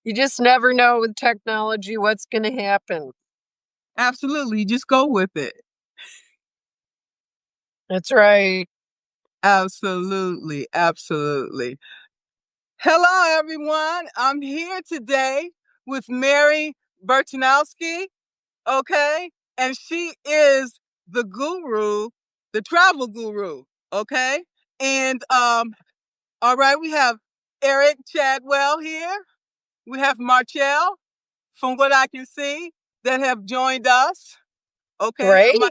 You just never know with technology what's going to happen. Absolutely. Just go with it. That's right. Absolutely. Absolutely. Hello, everyone. I'm here today with Mary Bartnikowski. Okay. And she is the guru, the travel guru. Okay. And, all right, we have Eric Chadwell here. We have Marchell, from what I can see, that have joined us. Okay. Great.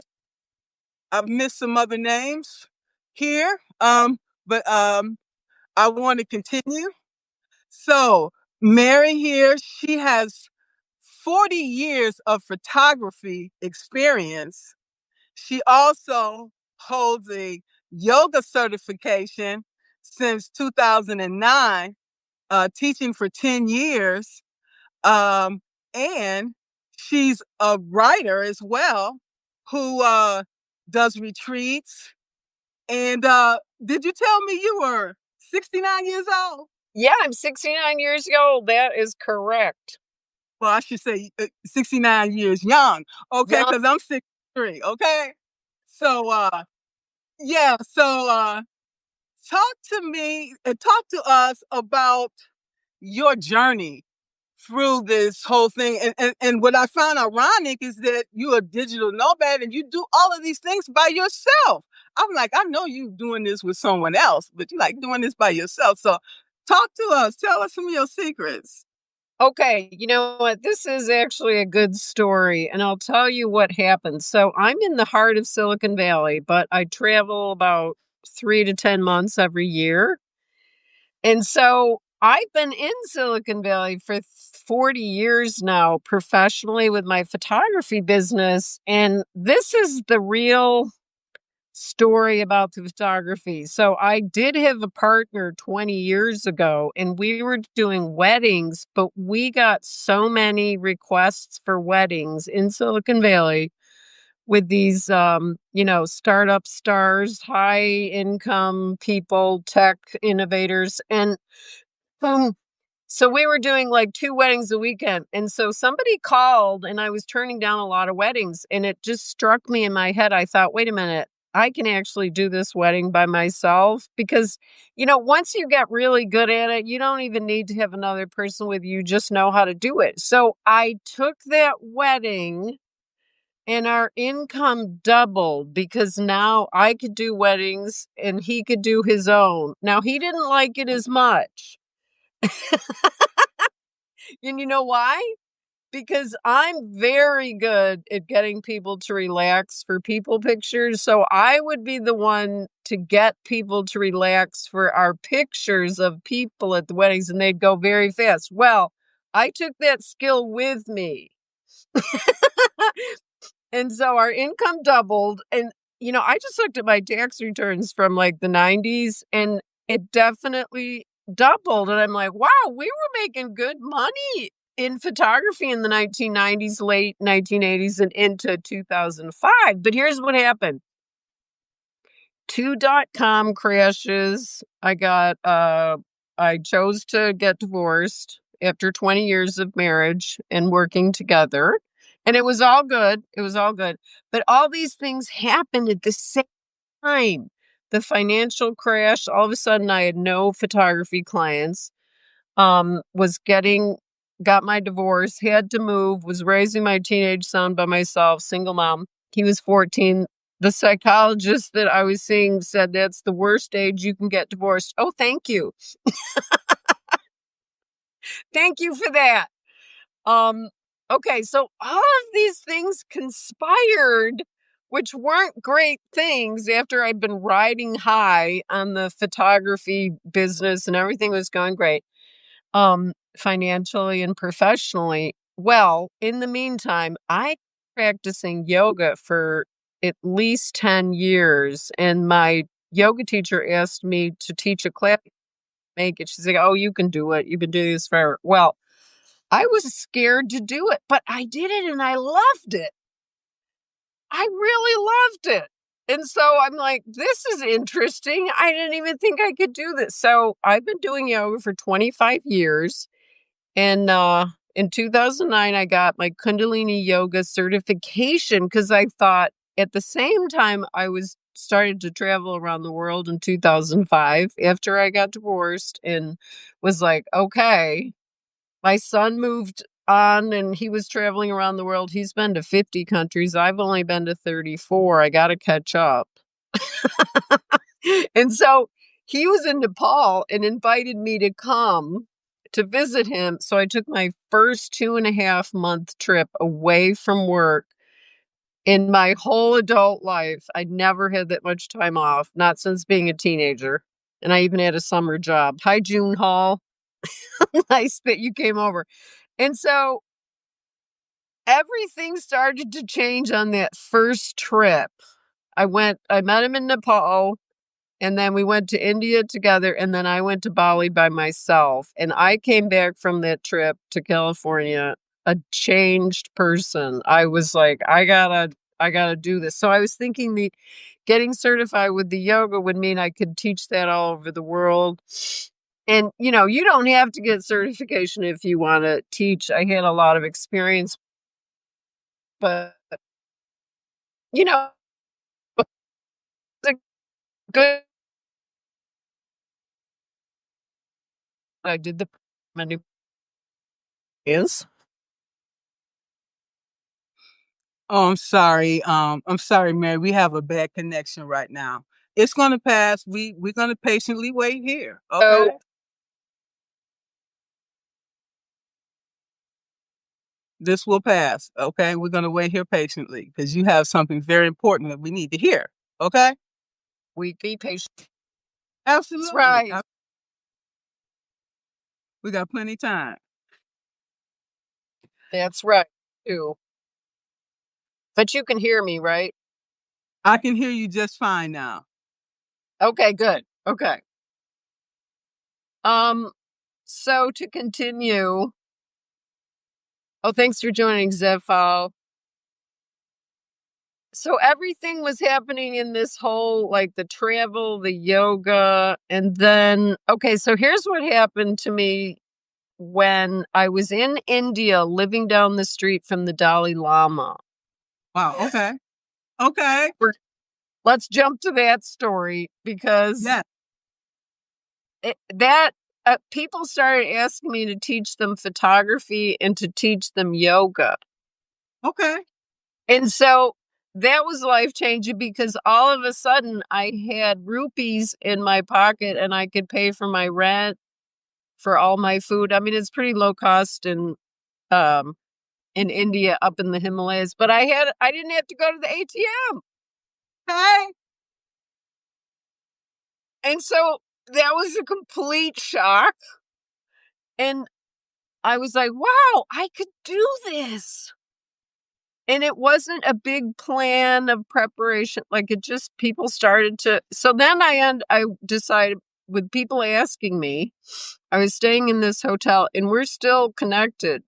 I've missed some other names here. But I want to continue. So Mary here, she has 40 years of photography experience. She also holds a yoga certification since 2009, teaching for 10 years. Um, and she's a writer as well who does retreats. And did you tell me you were 69 years old? Yeah, I'm 69 years old. That is correct. Well, I should say 69 years young, okay, Young. because I'm 63, okay? So, yeah, so talk to us about your journey through this whole thing. And what I found ironic is that you're a digital nomad and you do all of these things by yourself. I'm like, I know you doing this with someone else, but you like doing this by yourself. So talk to us. Tell us some of your secrets. Okay, you know what? This is actually a good story, and I'll tell you what happened. So I'm in the heart of Silicon Valley, but I travel about 3 to 10 months every year. And so I've been in Silicon Valley for 40 years now professionally with my photography business. And this is the real story about the photography. So I did have a partner 20 years ago and we were doing weddings, but we got so many requests for weddings in Silicon Valley with these startup stars, high income people, tech innovators, and boom. So we were doing like 2 weddings a weekend. And so somebody called and I was turning down a lot of weddings. And it just struck me in my head. I thought, wait a minute, I can actually do this wedding by myself because, once you get really good at it, you don't even need to have another person with you. Just know how to do it. So I took that wedding and our income doubled because now I could do weddings and he could do his own. Now he didn't like it as much. And you know why? Because I'm very good at getting people to relax for people pictures. So I would be the one to get people to relax for our pictures of people at the weddings, and they'd go very fast. Well, I took that skill with me. And so our income doubled. And, I just looked at my tax returns from like the 90s and it definitely doubled. And I'm like, wow, we were making good money in photography in the 1990s, late 1980s, and into 2005. But here's what happened. 2.com crashes. I chose to get divorced after 20 years of marriage and working together. And it was all good. It was all good. But all these things happened at the same time. The financial crash, all of a sudden I had no photography clients. Got my divorce, had to move, was raising my teenage son by myself, single mom. He was 14. The psychologist that I was seeing said that's the worst age you can get divorced. Oh, thank you. Thank you for that. Um, okay, so all of these things conspired, which weren't great things after I'd been riding high on the photography business and everything was going great, financially and professionally. Well, in the meantime, I practicing yoga for at least 10 years, and my yoga teacher asked me to teach a class, make it. She's like, oh, you can do it. You've been doing this forever. Well, I was scared to do it, but I did it and I loved it. I really loved it. And so I'm like, this is interesting. I didn't even think I could do this. So I've been doing yoga for 25 years. And in 2009, I got my Kundalini yoga certification because I thought at the same time I was started to travel around the world in 2005 after I got divorced and was like, okay, my son moved on and he was traveling around the world. He's been to 50 countries. I've only been to 34. I got to catch up. And so he was in Nepal and invited me to come to visit him. So I took my first 2.5 month trip away from work in my whole adult life. I'd never had that much time off, not since being a teenager. And I even had a summer job. Hi, June Hall. Nice that you came over. And so everything started to change on that first trip. I met him in Nepal. And then we went to India together, and then I went to Bali by myself. And I came back from that trip to California a changed person. I was like, I gotta do this. So I was thinking the getting certified with the yoga would mean I could teach that all over the world. And you don't have to get certification if you want to teach. I had a lot of experience, but you know, it's a good. I did the many is. Oh, I'm sorry. I'm sorry, Mary. We have a bad connection right now. It's gonna pass. We're gonna patiently wait here. Okay. So This will pass. Okay. We're gonna wait here patiently because you have something very important that we need to hear. Okay. we be patient. That's Absolutely. right. We got plenty of time. That's right. Too. But you can hear me, right? I can hear you just fine now. Okay, good. Okay. Um, so to continue, oh, thanks for joining, Zephyr. So everything was happening in this whole like the travel, the yoga, and then okay, so here's what happened to me when I was in India living down the street from the Dalai Lama. Wow. Okay. Okay. Let's jump to that story because Yeah. that people started asking me to teach them photography and to teach them yoga. Okay. And so that was life changing because all of a sudden I had rupees in my pocket and I could pay for my rent, for all my food. I mean, it's pretty low cost um in India up in the Himalayas, but I didn't have to go to the ATM. Hey. And so that was a complete shock. And I was like, wow, I could do this. And it wasn't a big plan of preparation. Like it just people started to. So then I decided with people asking me, I was staying in this hotel and we're still connected.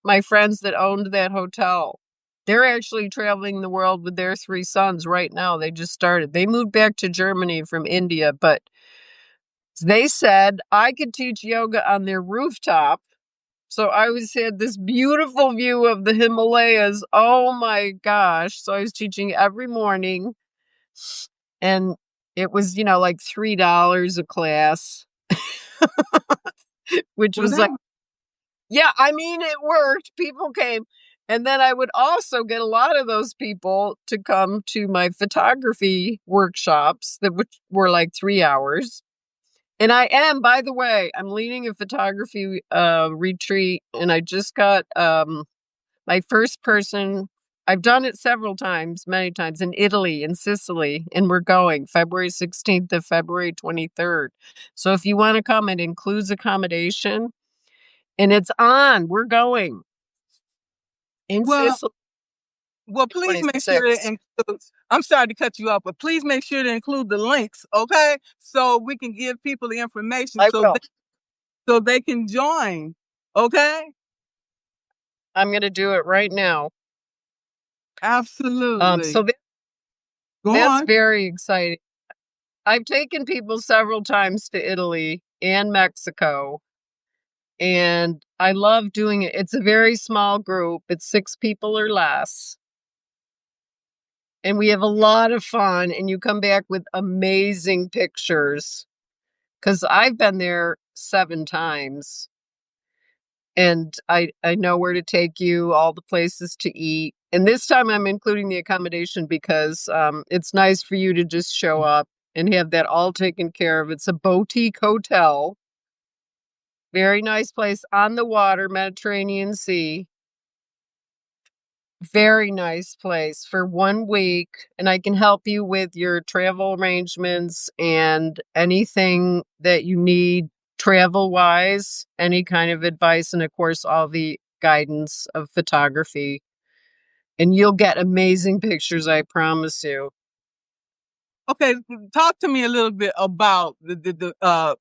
My friends that owned that hotel, they're actually traveling the world with their 3 sons right now. They just started. They moved back to Germany from India, but they said I could teach yoga on their rooftop. So I had this beautiful view of the Himalayas. Oh my gosh. So I was teaching every morning and it was, like $3 a class, which Well, was that like, yeah, I mean, it worked. People came. And then I would also get a lot of those people to come to my photography workshops that which were like 3 hours. And I am, by the way, I'm leading a photography retreat and I just got my first person. I've done it several times, many times in Italy, in Sicily, and we're going February 16th to February 23rd. So if you want to come, it includes accommodation and it's on. We're going in well, Sicily well, please make sure to 26th. include. I'm sorry to cut you off, but please make sure to include the links, okay? So we can give people the information I will. so they can join. Okay? I'm going to do it right now. Absolutely. So Go that's on. very exciting. I've taken people several times to Italy and Mexico. And I love doing it. It's a very small group. It's 6 people or less. And we have a lot of fun, and you come back with amazing pictures. Because I've been there 7 times, and I know where to take you, all the places to eat. And this time I'm including the accommodation because it's nice for you to just show up and have that all taken care of. It's a boutique hotel, very nice place on the water, Mediterranean Sea. Very nice place for 1 week, and I can help you with your travel arrangements and anything that you need travel-wise, any kind of advice, and of course, all the guidance of photography. And you'll get amazing pictures, I promise you. Okay, talk to me a little bit about the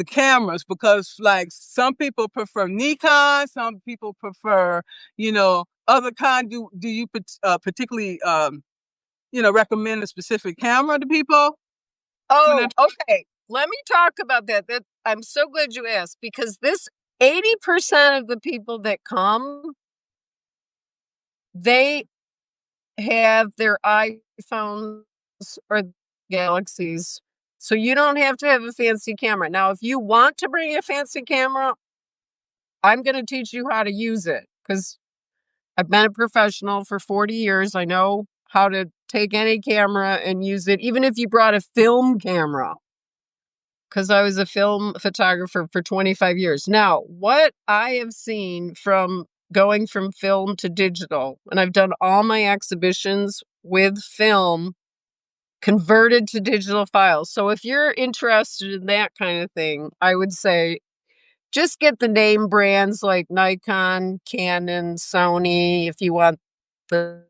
cameras, because like some people prefer Nikon, some people prefer, other kind. Do you particularly recommend a specific camera to people when they're Oh, okay. Let me talk about that. I'm so glad you asked because this 80% of the people that come, they have their iPhones or Galaxies. So you don't have to have a fancy camera. Now, if you want to bring a fancy camera, I'm going to teach you how to use it because I've been a professional for 40 years. I know how to take any camera and use it, even if you brought a film camera, because I was a film photographer for 25 years. Now, what I have seen from going from film to digital, and I've done all my exhibitions with film converted to digital files. So if you're interested in that kind of thing, I would say just get the name brands like Nikon, Canon, Sony. If you want the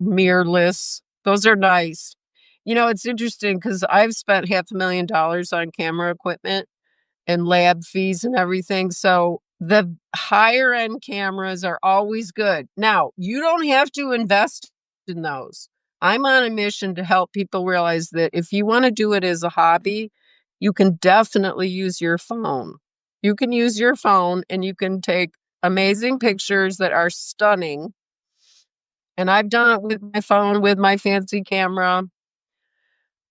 mirrorless, those are nice. It's interesting because I've spent $500,000 on camera equipment and lab fees and everything. So the higher end cameras are always good. Now, you don't have to invest in those. I'm on a mission to help people realize that if you want to do it as a hobby, you can definitely use your phone. You can use your phone and you can take amazing pictures that are stunning. And I've done it with my phone, with my fancy camera.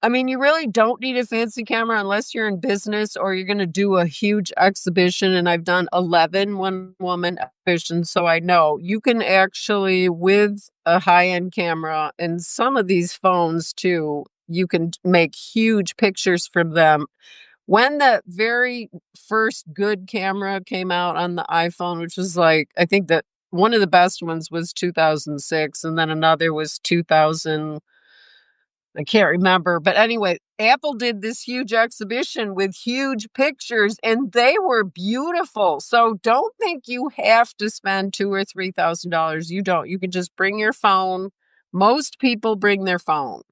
I mean, you really don't need a fancy camera unless you're in business or you're going to do a huge exhibition. And I've done 11 one-woman exhibitions, so I know you can actually, with a high-end camera and some of these phones too, you can make huge pictures from them. When the very first good camera came out on the iPhone, which was like, I think that one of the best ones was 2006, and then another was 2000. I can't remember. But anyway, Apple did this huge exhibition with huge pictures and they were beautiful. So don't think you have to spend $2,000 or $3,000. You don't. You can just bring your phone. Most people bring their phone.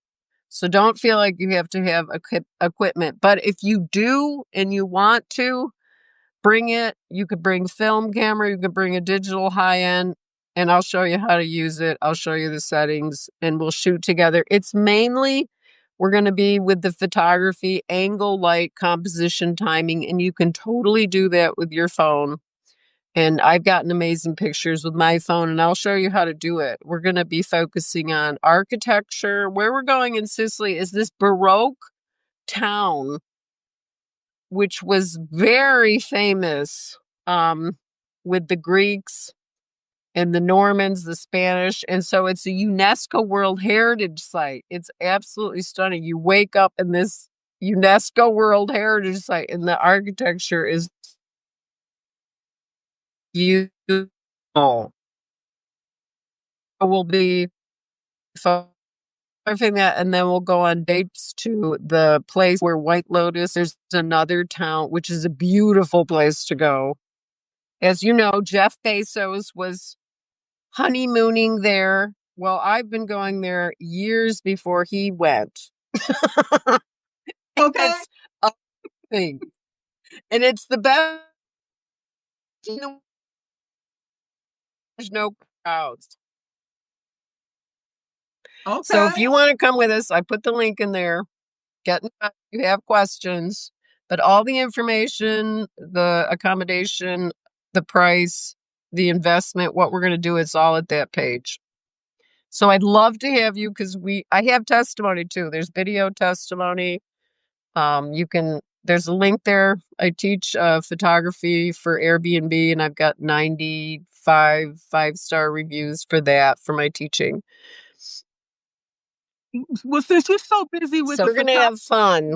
So don't feel like you have to have equipment. But if you do and you want to, bring it. You could bring film camera, you could bring a digital high end, and I'll show you how to use it. I'll show you the settings and we'll shoot together. It's mainly we're going to be with the photography, angle, light, composition, timing, and you can totally do that with your phone. And I've gotten amazing pictures with my phone, and I'll show you how to do it. We're going to be focusing on architecture. Where we're going in Sicily is this Baroque town which was very famous with the Greeks and the Normans, the Spanish. And so it's a UNESCO World Heritage Site. It's absolutely stunning. You wake up in this UNESCO World Heritage Site, and the architecture is beautiful. We'll be photographing that, and then we'll go on dates to the place where White Lotus. There's another town, which is a beautiful place to go. As you know, Jeff Bezos was honeymooning there. Well, I've been going there years before he went. okay. It's a thing. And it's the best. There's no crowds. So Okay. if you want to come with us, I put the link in there. Get in touch if you have questions. But all the information, the accommodation, the price, the investment, what we're going to do, it's all at that page. So I'd love to have you because I have testimony too. There's video testimony. There's a link there. I teach photography for Airbnb, and I've got 95 5-star reviews for that for my teaching. Well, since you're so busy with So the we're gonna photography, have fun,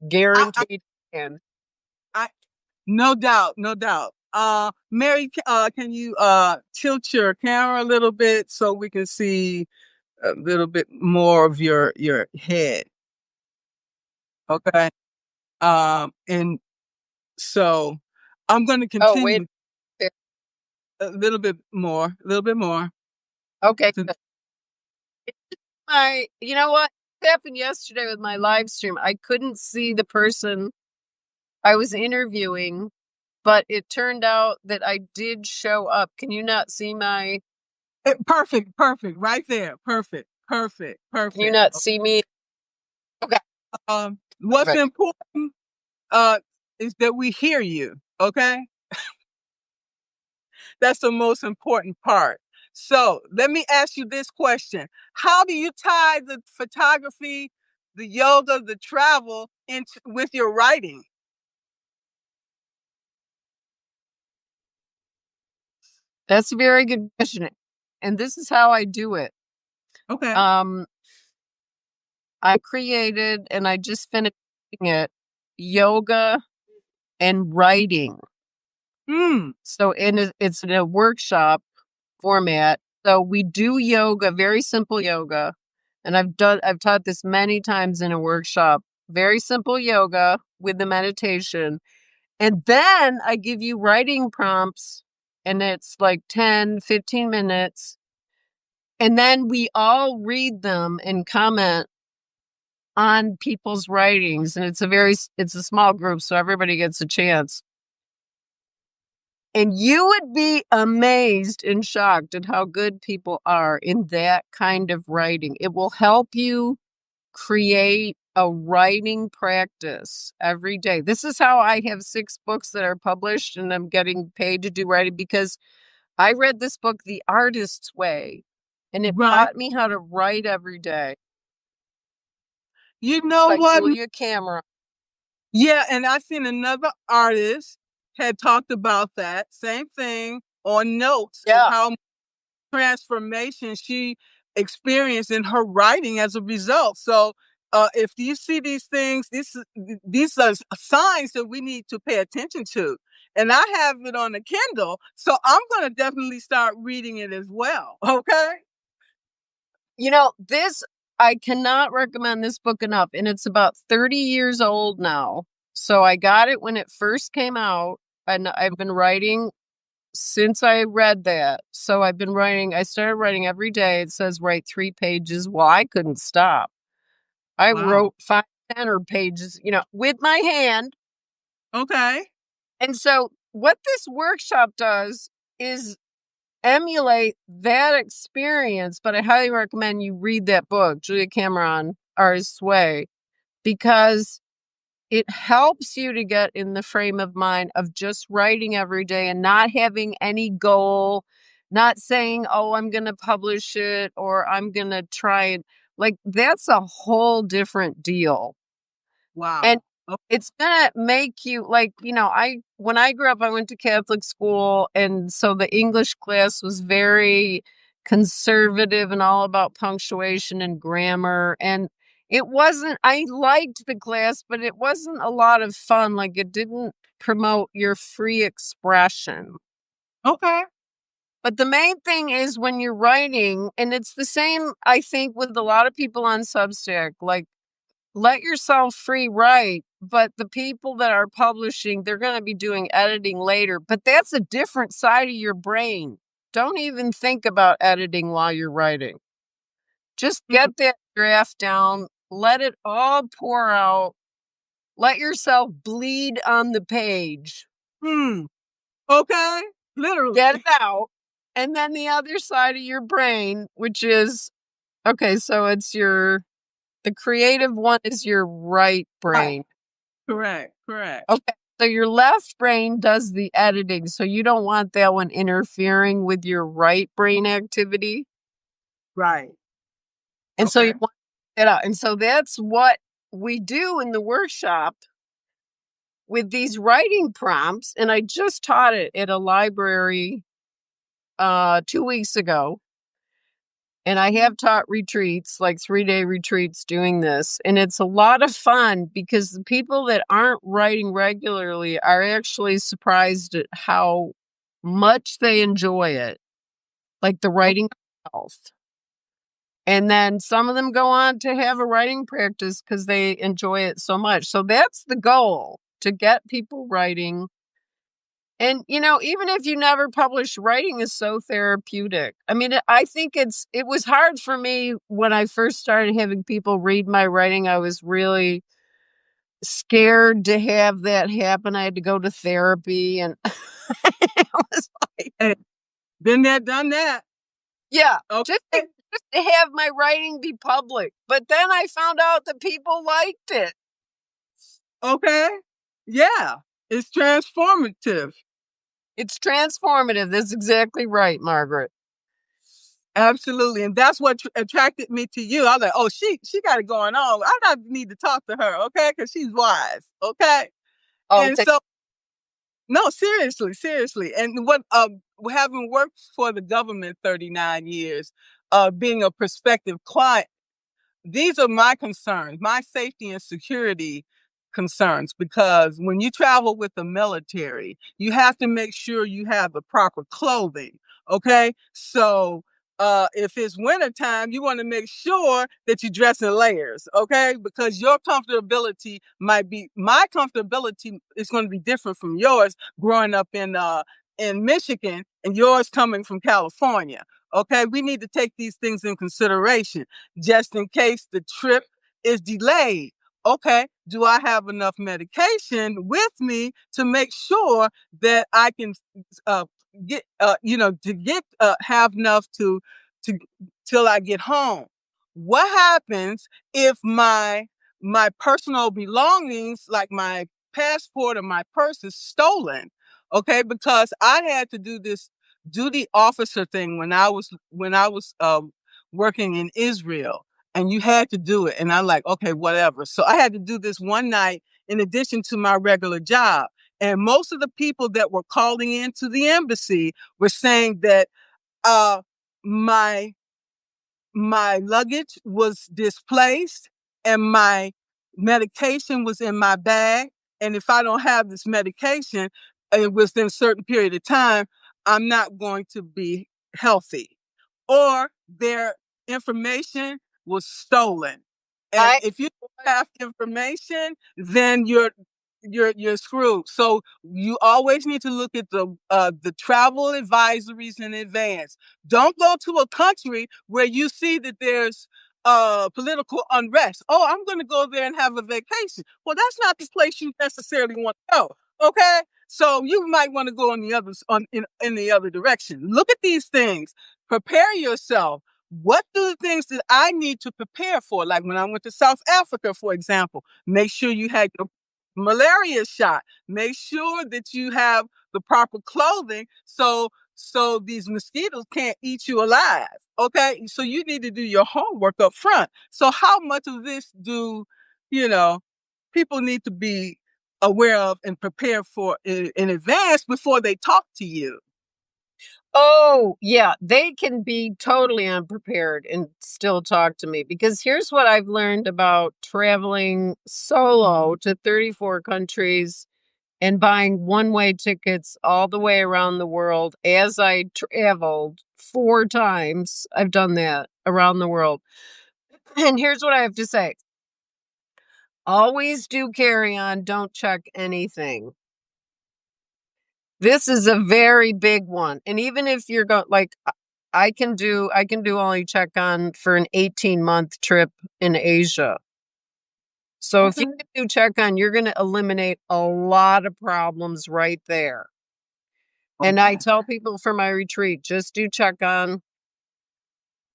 I, guaranteed. And I, no doubt, no doubt. Mary, can you tilt your camera a little bit so we can see a little bit more of your head? Okay. And so I'm going to oh wait, continue a little bit more, a little bit more. okay. To, You know what happened yesterday with my live stream? I couldn't see the person I was interviewing, but it turned out that I did show up. Can you not see my? perfect, perfect, right there. Perfect, perfect, Can you perfect. not see me? Okay, What's perfect. important uh is that we hear you. Okay, that's the most important part. So let me ask you this question: how do you tie the photography, the yoga, the travel into with your writing? That's a very good question, and this is how I do it. Okay. Um, I created, and I just finished it, yoga and writing. Hmm. So it's in a workshop format. So we do yoga, very simple yoga. And I've taught this many times in a workshop. Very simple yoga with the meditation. And then I give you writing prompts, and it's like 10, 15 minutes. And then we all read them and comment on people's writings. And it's a small group, so everybody gets a chance. And you would be amazed and shocked at how good people are in that kind of writing. It will help you create a writing practice every day. This is how I have 6 books that are published and I'm getting paid to do writing because I read this book, The Artist's Way, and it Right. taught me how to write every day You know by what? Julia Cameron. Yeah, and I seen another artist had talked about that same thing on notes of Yeah. how transformation she experienced in her writing as a result. So, if you see these things, these are signs that we need to pay attention to. And I have it on a Kindle, so I'm going to definitely start reading it as well. Okay. You know, I cannot recommend this book enough, and it's about 30 years old now. So I got it when it first came out, and I've been writing since I read that. So I started writing every day. It says write 3 pages. Well, I couldn't stop. I Wow. wrote 5, 10 or pages, with my hand. Okay. And so what this workshop does is emulate that experience, but I highly recommend you read that book, Julia Cameron, Artist's Way, because it helps you to get in the frame of mind of just writing every day and not having any goal, not saying, oh, I'm going to publish it or I'm going to try it. Like, that's a whole different deal. And Wow. it's gonna make you like, when I grew up, I went to Catholic school, and so the English class was very conservative and all about punctuation and grammar. And I liked the class, but it wasn't a lot of fun. Like, it didn't promote your free expression. Okay. But the main thing is when you're writing, and it's the same, I think, with a lot of people on Substack, like, let yourself free write, but the people that are publishing, they're going to be doing editing later. But that's a different side of your brain. Don't even think about editing while you're writing. Just Hmm. get that draft down, let it all pour out, let yourself bleed on the page, Hmm. Okay. Literally. get it out. And then the other side of your brain, which is okay, so the creative one is your right Right. brain. Correct. Correct. Okay. So your left brain does the editing. So you don't want that one interfering with your right brain activity. Right. And so you Okay. want that out. And so that's what we do in the workshop with these writing prompts. And I just taught it at a library 2 weeks ago. And I have taught retreats, like 3-day retreats doing this. And it's a lot of fun because the people that aren't writing regularly are actually surprised at how much they enjoy it, like the O- writing itself. And then some of them go on to have a writing practice because they enjoy it so much. So that's the goal, to get people writing. And, even if you never publish, writing is so therapeutic. I mean, I think it was hard for me when I first started having people read my writing. I was really scared to have that happen. I had to go to therapy and it was like, Hey, been there, done that. yeah, just to, Okay. just to have my writing be public. But then I found out that people liked it. Okay. Yeah. It's transformative. It's transformative. That's exactly right, Margaret. Absolutely. And that's what attracted me to you. I was like, oh, she got it going on. I got need to talk to her, okay? Because she's wise. Okay. Oh, And so no, seriously, seriously. And what having worked for the government 39 years, being a prospective client, these are my concerns, my safety and security concerns, because when you travel with the military, you have to make sure you have the proper clothing. Okay. So if it's wintertime, you want to make sure that you dress in layers, okay? Because your comfortability might be my comfortability is going to be different from yours growing up in Michigan and yours coming from California. Okay, we need to take these things in consideration just in case the trip is delayed. Okay, do I have enough medication with me to make sure that I can uh, get, to get have enough to till I get home? What happens if my personal belongings, like my passport or my purse, is stolen? Okay, because I had to do this duty officer thing when I was working in Israel, and you had to do it. And I'm like, okay, whatever. So I had to do this one night in addition to my regular job. And most of the people that were calling into the embassy were saying that uh, my my luggage was displaced and my medication was in my bag. And if I don't have this medication within a certain period of time, I'm not going to be healthy. Or their information was stolen. And I if you don't have information, then you're screwed. So you always need to look at the travel advisories in advance. Don't go to a country where you see that there's political unrest. Oh, I'm going to go there and have a vacation. Well, that's not the place you necessarily want to go. Okay, so you might want to go in the in the other direction. Look at these things. Prepare yourself. What do the things that I need to prepare for? Like when I went to South Africa, for example, make sure you had your malaria shot. Make sure that you have the proper clothing so these mosquitoes can't eat you alive. Okay, so you need to do your homework up front. So how much of this do you know people need to be aware of and prepare for in advance before they talk to you? Oh, yeah, they can be totally unprepared and still talk to me because here's what I've learned about traveling solo to 34 countries and buying one-way tickets all the way around the world as I traveled 4 times. I've done that around the world. And here's what I have to say. Always do carry on, don't check anything. This is a very big one. And even if you're going like I can do only check on for an 18-month trip in Asia. So if you Okay. can do check on, you're going to eliminate a lot of problems right there. And I Okay. tell people for my retreat, just do check on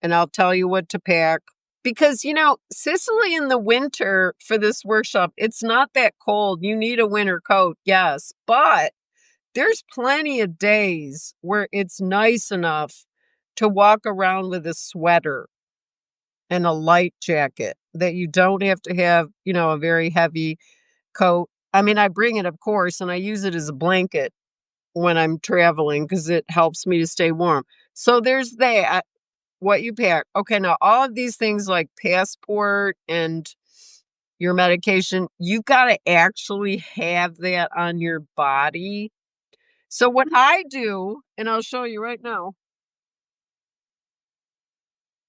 and I'll tell you what to pack. because, Sicily in the winter for this workshop, it's not that cold. You need a winter coat, yes, but there's plenty of days where it's nice enough to walk around with a sweater and a light jacket that you don't have to have, a very heavy coat. I mean, I bring it, of course, and I use it as a blanket when I'm traveling because it helps me to stay warm. So there's that, what you pack. Okay, now all of these things like passport and your medication, you've got to actually have that on your body. So what I do, and I'll show you right now,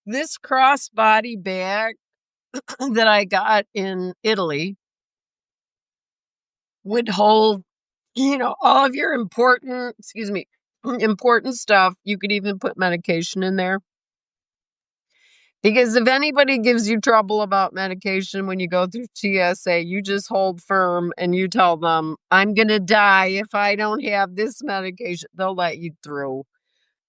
this crossbody bag that I got in Italy would hold, all of your important, excuse me, important stuff. You could even put medication in there. Because if anybody gives you trouble about medication when you go through TSA, you just hold firm and you tell them, I'm going to die if I don't have this medication. They'll let you through.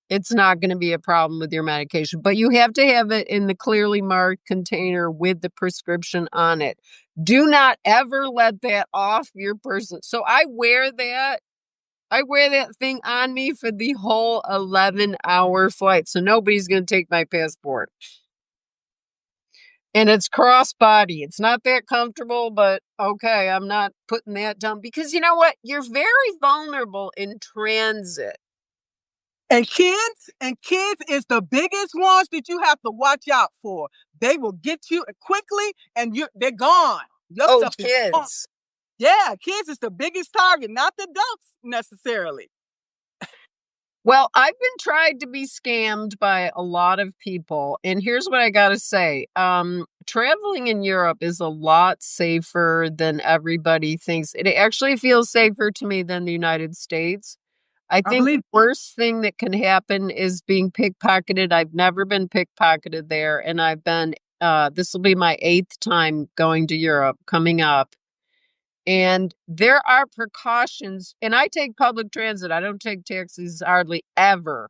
It's not going to be a problem with your medication, but you have to have it in the clearly marked container with the prescription on it. Do not ever let that off your person. So I wear that. I wear that thing on me for the whole 11-hour flight. So nobody's going to take my passport. And it's crossbody. It's not that comfortable, but okay, I'm not putting that down because you know what? You're very vulnerable in transit. And kids is the biggest ones that you have to watch out for. They will get you quickly and they're gone. Your Oh, stuff is gone. kids. Yeah, kids is the biggest target, not the adults necessarily. Well, I've been tried to be scammed by a lot of people. And here's what I got to say. Traveling in Europe is a lot safer than everybody thinks. It actually feels safer to me than the United States. I I think the believe. worst thing that can happen is being pickpocketed. I've never been pickpocketed there. And this will be my 8th time going to Europe coming up. And there are precautions, and I take public transit. I don't take taxis hardly ever.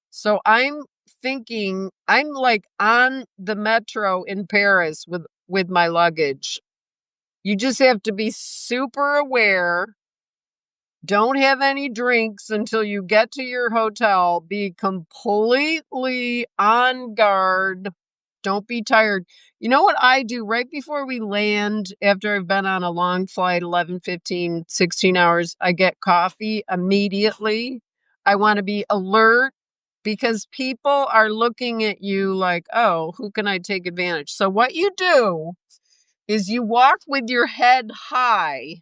So I'm thinking I'm like on the metro in Paris with my luggage. You just have to be super aware. Don't have any drinks until you get to your hotel. Be completely on guard. Don't be tired. You know what I do right before we land, after I've been on a long flight, 11, 15, 16 hours, I get coffee immediately. I want to be alert because people are looking at you like, oh, who can I take advantage? So what you do is you walk with your head high.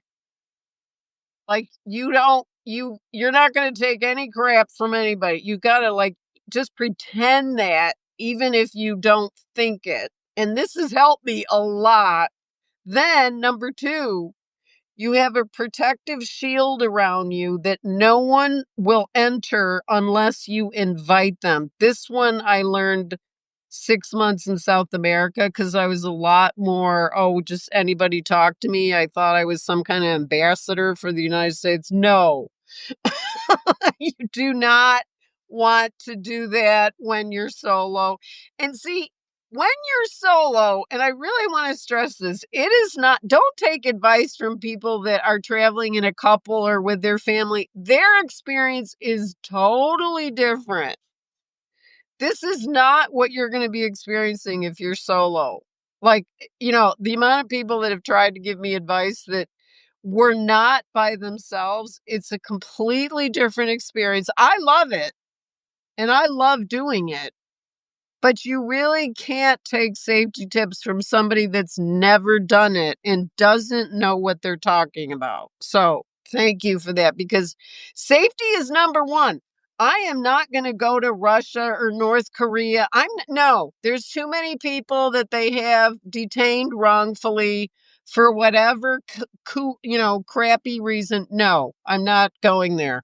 Like you're not going to take any crap from anybody. You got to like just pretend that even if you don't think it. And this has helped me a lot. Then number 2, you have a protective shield around you that no one will enter unless you invite them. This one I learned 6 months in South America because I was a lot more, oh, just anybody talk to me. I thought I was some kind of ambassador for the United States. No, you do not want to do that when you're solo. And see, when you're solo, and I really want to stress this, it is not, don't take advice from people that are traveling in a couple or with their family. Their experience is totally different. This is not what you're going to be experiencing if you're solo. Like, the amount of people that have tried to give me advice that were not by themselves, it's a completely different experience. I love it and I love doing it. But you really can't take safety tips from somebody that's never done it and doesn't know what they're talking about. So thank you for that because safety is number one. I am not going to go to Russia or North Korea. No, there's too many people that they have detained wrongfully for whatever, crappy reason. No, I'm not going there.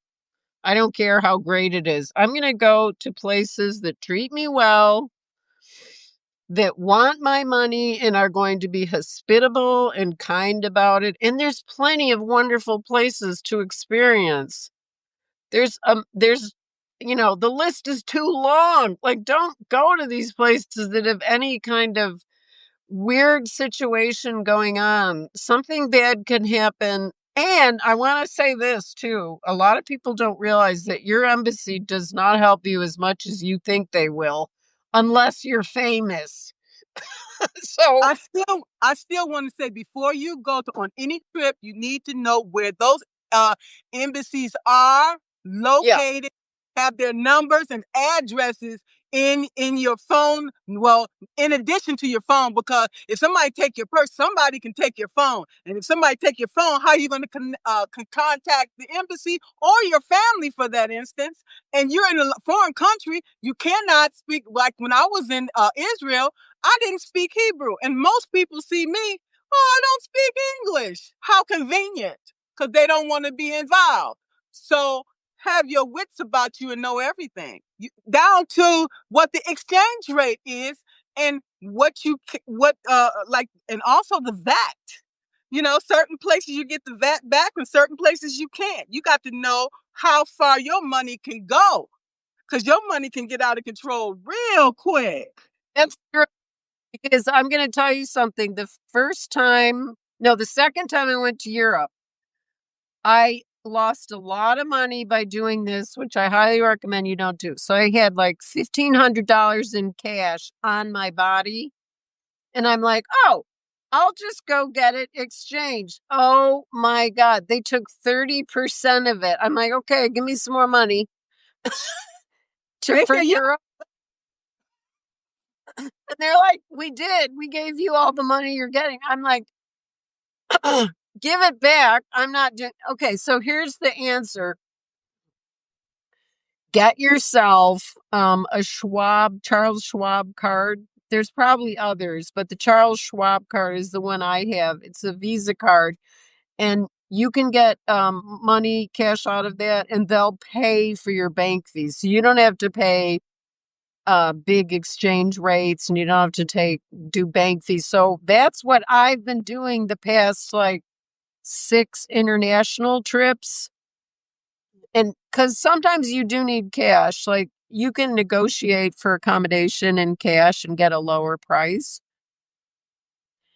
I don't care how great it is. I'm going to go to places that treat me well, that want my money and are going to be hospitable and kind about it. And there's plenty of wonderful places to experience. There's the list is too long. Like, don't go to these places that have any kind of weird situation going on. Something bad can happen. And I want to say this too. A lot of people don't realize that your embassy does not help you as much as you think they will, unless you're famous. So, I still want to say before you go on any trip, you need to know where those uh, embassies are yeah, located, have their numbers and addresses in your phone. Well, in addition to your phone, because if somebody take your purse, somebody can take your phone, and if somebody take your phone, how are you going to contact the embassy or your family for that instance? And you're in a foreign country, you cannot speak. Like when I was in Israel, I didn't speak Hebrew, and most people see me, oh, I don't speak English. How convenient, because they don't want to be involved. So have your wits about you and know everything, down to what the exchange rate is and and also the VAT. Certain places you get the VAT back and certain places you can't. You got to know how far your money can go, because your money can get out of control real quick. that's true. Because I'm going to tell you something. The second time I went to Europe, I lost a lot of money by doing this, which I highly recommend you don't do. So I had like $1,500 in cash on my body. And I'm like, oh, I'll just go get it exchanged. Oh my God. They took 30% of it. I'm like, okay, give me some more money for Yeah. Europe. And they're like, we did. We gave you all the money you're getting. I'm like, give it back. I'm not doing. Okay, so here's the answer. Get yourself a Charles Schwab card. There's probably others, but the Charles Schwab card is the one I have. It's a Visa card, and you can get money cash out of that, and they'll pay for your bank fees. So you don't have to pay big exchange rates, and you don't have to do bank fees. So that's what I've been doing the past like 6 international trips. And because sometimes you do need cash, like you can negotiate for accommodation in cash and get a lower price.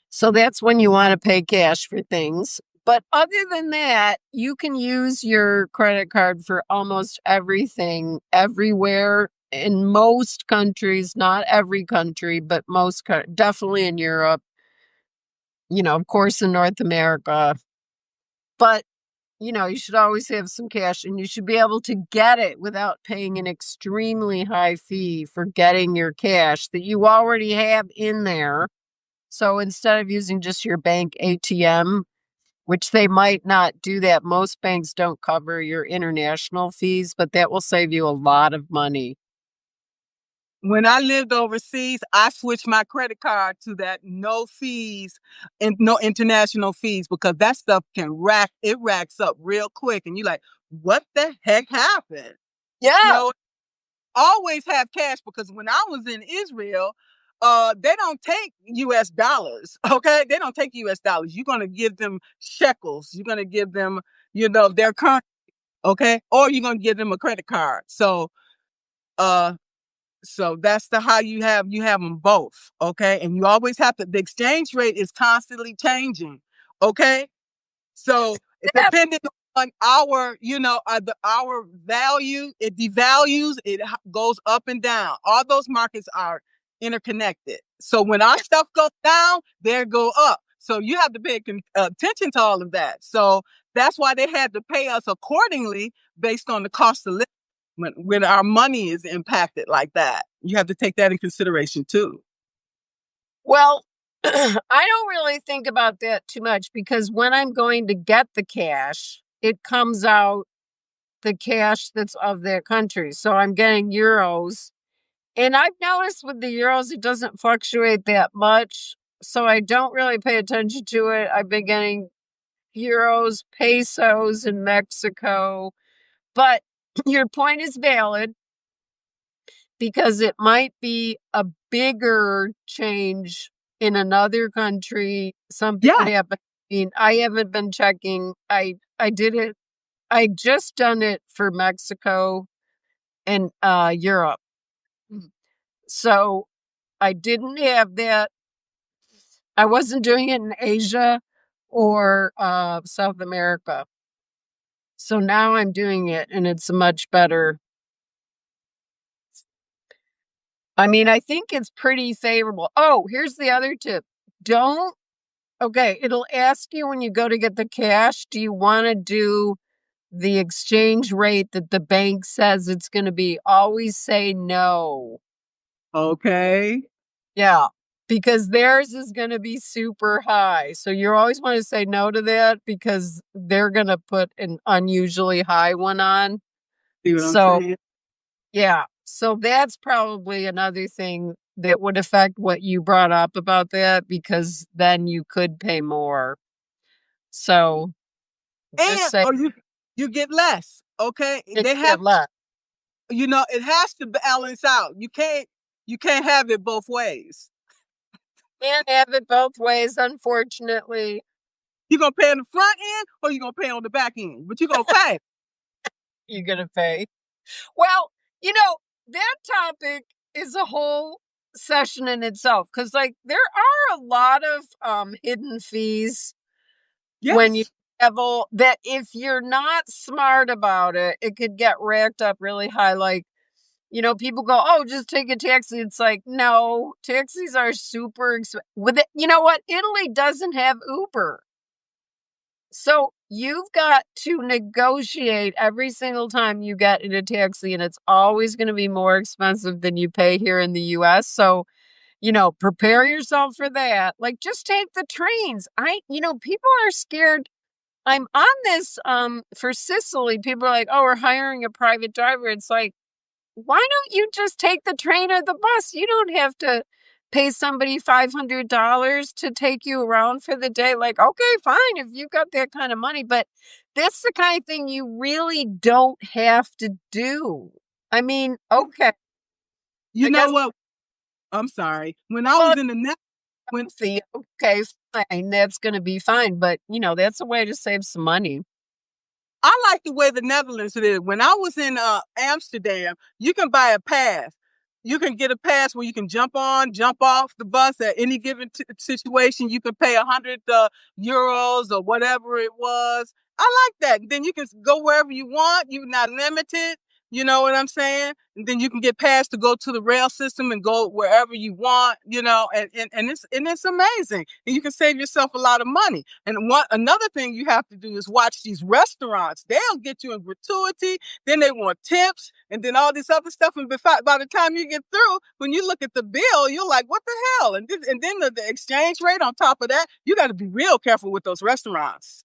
So that's when you want to pay cash for things. But other than that, you can use your credit card for almost everything, everywhere, in most countries, not every country, but definitely in Europe, of course, in North America. But you should always have some cash, and you should be able to get it without paying an extremely high fee for getting your cash that you already have in there. So instead of using just your bank ATM, which they might not do that, most banks don't cover your international fees, but that will save you a lot of money. When I lived overseas, I switched my credit card to that no fees and no international fees, because that stuff racks up real quick. And you're like, what the heck happened? Yeah. No, always have cash, because when I was in Israel, they don't take US dollars. Okay. They don't take US dollars. You're going to give them shekels. You're going to give them, their currency. Okay. Or you're going to give them a credit card. Uh, so that's how you have them both, okay? And you always have the exchange rate is constantly changing, okay? So depending on our value, it devalues, goes up and down. All those markets are interconnected. So when our stuff goes down, they go up. So you have to pay attention to all of that. So that's why they had to pay us accordingly based on the cost of living. When our money is impacted like that, you have to take that in consideration too. Well, I don't really think about that too much because when I'm going to get the cash, it comes out the cash that's of their country. So I'm getting euros. And I've noticed with the euros, it doesn't fluctuate that much. So I don't really pay attention to it. I've been getting euros, pesos in Mexico. But your point is valid because it might be a bigger change in another country. Something Yeah. could happen. I mean, I haven't been checking. I did it. I just done it for Mexico in Europe. So I didn't have that. I wasn't doing it in Asia or South America. So now I'm doing it and it's much better. I mean, I think it's pretty favorable. Oh, here's the other tip. Don't, okay, it'll ask you when you go to get the cash, do you want to do the exchange rate that the bank says it's going to be? Always say no. Okay. Yeah, because theirs is going to be super high. So you always want to say no to that because they're going to put an unusually high one on. See what I'm So, saying? yeah. So that's probably another thing that would affect what you brought up about that because then you could pay more. So just And say or you get less. Okay. it They have get less. it has to balance out. You can't have it both ways. Can't have it both ways, unfortunately. You're gonna pay on the front end or you're gonna pay on the back end. But you're gonna pay. You're going to pay. Well, you know, that topic is a whole session in itself because, like, there are a lot of hidden fees when you Yes. travel that if you're not smart about it, it could get racked up really high. Like, people go, "Oh, just take a taxi." It's like, no, taxis are super expensive. With it, you know what? Italy doesn't have Uber. So you've got to negotiate every single time you get in a taxi, and it's always going to be more expensive than you pay here in the US. So, prepare yourself for that. Like, just take the trains. People are scared. I'm on this for Sicily. People are like, "Oh, we're hiring a private driver." It's like, why don't you just take the train or the bus? You don't have to pay somebody $500 to take you around for the day. Like, okay, fine, if you've got that kind of money, but that's the kind of thing you really don't have to do. I mean, okay, You I know guess what? I'm sorry. When I well, was in the net when see, okay, fine, that's going to be fine, but that's a way to save some money. I like the way the Netherlands did it. When I was in Amsterdam, you can buy a pass. You can get a pass where you can jump on, jump off the bus at any given situation. You can pay 100 euros or whatever it was. I like that. Then you can go wherever you want. You're not limited. You know what I'm saying? And then you can get passed to go to the rail system and go wherever you want. And it's amazing. And you can save yourself a lot of money. And another thing you have to do is watch these restaurants. They'll get you in gratuity, then they want tips, and then all this other stuff. And by the time you get through, when you look at the bill, you're like, "What the hell?" And then the exchange rate on top of that, you got to be real careful with those restaurants.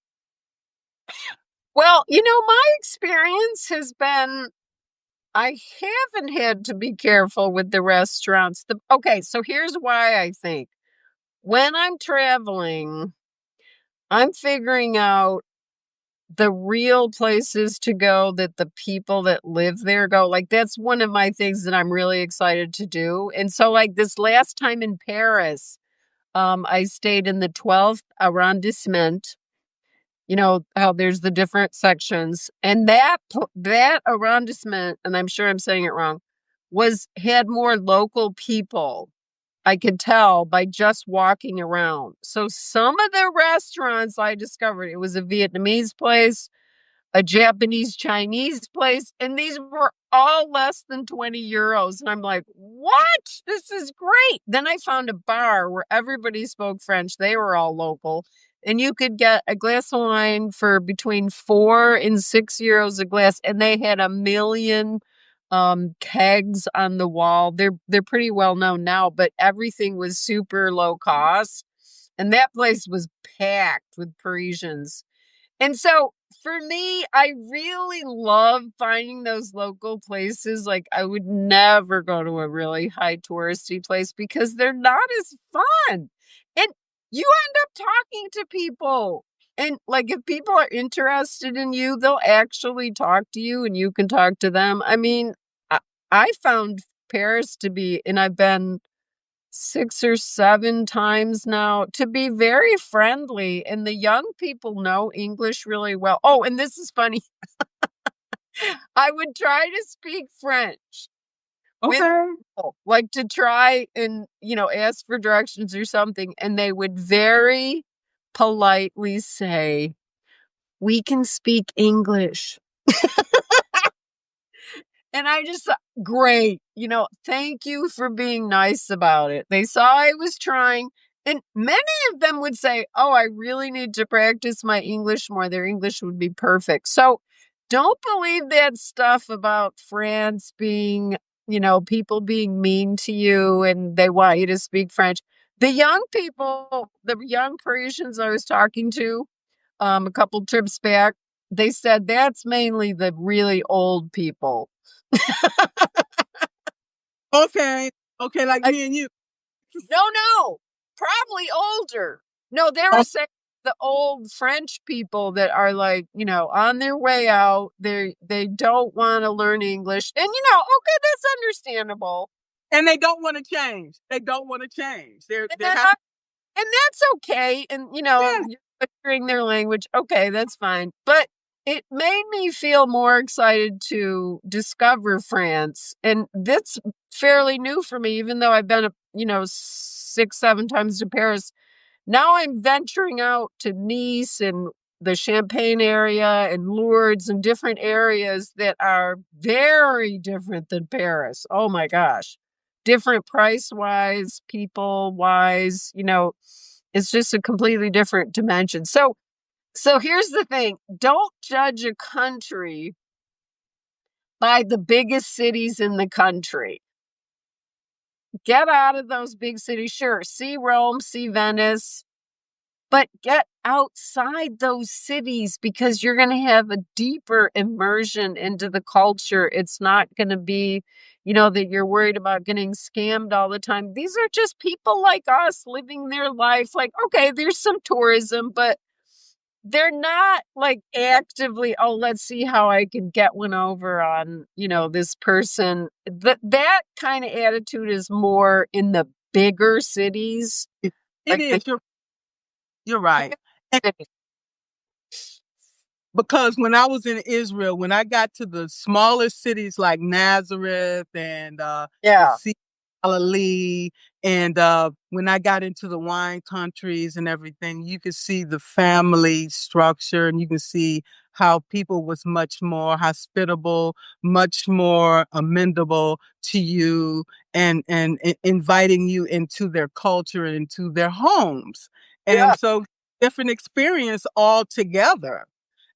Well, my experience has been I haven't had to be careful with the restaurants. Okay, so here's why I think when I'm traveling, I'm figuring out the real places to go that the people that live there go. Like, that's one of my things that I'm really excited to do. And so, like, this last time in Paris, I stayed in the 12th arrondissement. You know how there's the different sections, and that arrondissement, and I'm sure I'm saying it wrong, had more local people. I could tell by just walking around. So some of the restaurants I discovered, it was a Vietnamese place, a Japanese Chinese place, and these were all less than 20 euros. And I'm like, what? This is great. Then I found a bar where everybody spoke French. They were all local. And you could get a glass of wine for between 4 and 6 euros a glass. And they had a million kegs on the wall. They're pretty well known now, but everything was super low cost. And that place was packed with Parisians. And so for me, I really love finding those local places. Like, I would never go to a really high touristy place because they're not as fun. And you end up talking to people. And like, if people are interested in you, they'll actually talk to you and you can talk to them. I mean, I found Paris to be, and I've been 6 or 7 times now, to be very friendly, and the young people know English really well. Oh, and this is funny. I would try to speak French with Okay. people, like to try and, ask for directions or something, and they would very politely say, "We can speak English." And I just great, thank you for being nice about it. They saw I was trying, and many of them would say, "Oh, I really need to practice my English more." Their English would be perfect. So, don't believe that stuff about France being, people being mean to you and they want you to speak French. The young people, the young Parisians I was talking to, a couple trips back, they said that's mainly the really old people. Okay. Okay, like I me and you. No, no, probably older. No, they were Oh, saying the old French people that are like, on their way out, they don't wanna learn English, and, okay, that's understandable. and they don't want to change. They don't want to change. They're And happy. And that's okay, and, Yes, you're butchering their language, okay, that's fine, but it made me feel more excited to discover France, and that's fairly new for me, even though I've been, 6, 7 times to Paris. Now I'm venturing out to Nice and the Champagne area and Lourdes and different areas that are very different than Paris. Oh my gosh. Different price wise, people wise, it's just a completely different dimension. So here's the thing. Don't judge a country by the biggest cities in the country. Get out of those big cities. Sure, see Rome, see Venice, but get outside those cities because you're going to have a deeper immersion into the culture. It's not going to be, that you're worried about getting scammed all the time. These are just people like us living their life. Like, okay, there's some tourism, but they're not like actively, oh, let's see how I can get one over on, this person. That kind of attitude is more in the bigger cities, it like the is. You're right. And cities. because when I was in Israel, when I got to the smaller cities like Nazareth and the Yeah. Sea of Galilee, and when I got into the wine countries and everything, you could see the family structure, and you can see how people was much more hospitable, much more amenable to you, and inviting you into their culture and into their homes, Yeah. and so different experience altogether,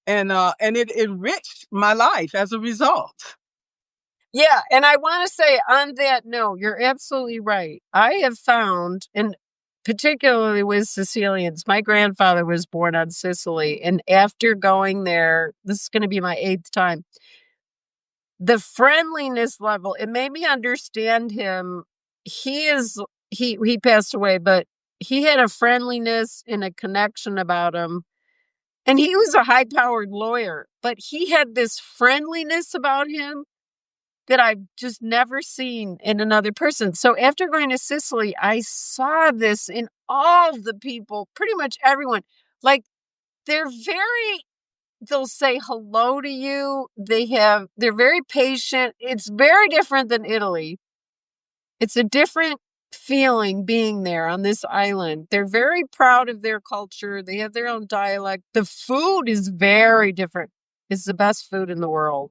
and it enriched my life as a result. Yeah, and I wanna say on that note, you're absolutely right. I have found, and particularly with Sicilians, my grandfather was born on Sicily, and after going there, this is gonna be my 8th time, the friendliness level, it made me understand him. He is he passed away, but he had a friendliness and a connection about him, and he was a high-powered lawyer, but he had this friendliness about him that I've just never seen in another person. So after going to Sicily, I saw this in all the people, pretty much everyone. Like they'll say hello to you. They're very patient. It's very different than Italy. It's a different feeling being there on this island. They're very proud of their culture. They have their own dialect. The food is very different. It's the best food in the world.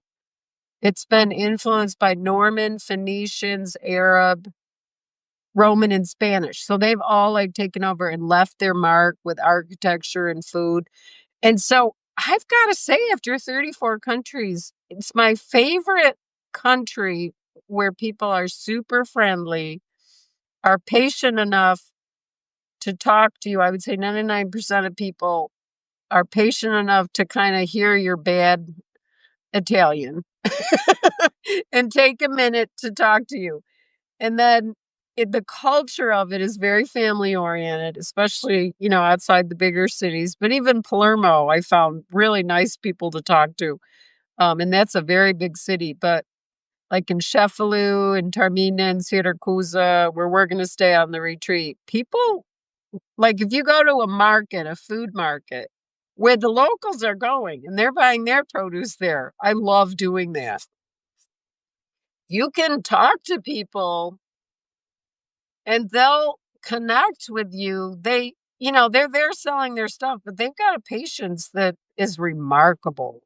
It's been influenced by Norman, Phoenicians, Arab, Roman, and Spanish. So they've all like taken over and left their mark with architecture and food. And so I've got to say, after 34 countries, it's my favorite country where people are super friendly, are patient enough to talk to you. I would say 99% of people are patient enough to kind of hear your bad Italian and take a minute to talk to you. And then the culture of it is very family oriented, especially, outside the bigger cities. But even Palermo, I found really nice people to talk to. And that's a very big city. But like in Cefalù and Taormina and Syracuse, where we're going to stay on the retreat, people, like if you go to a market, a food market, where the locals are going and they're buying their produce there. I love doing that. You can talk to people and they'll connect with you. They're there selling their stuff, but they've got a patience that is remarkable.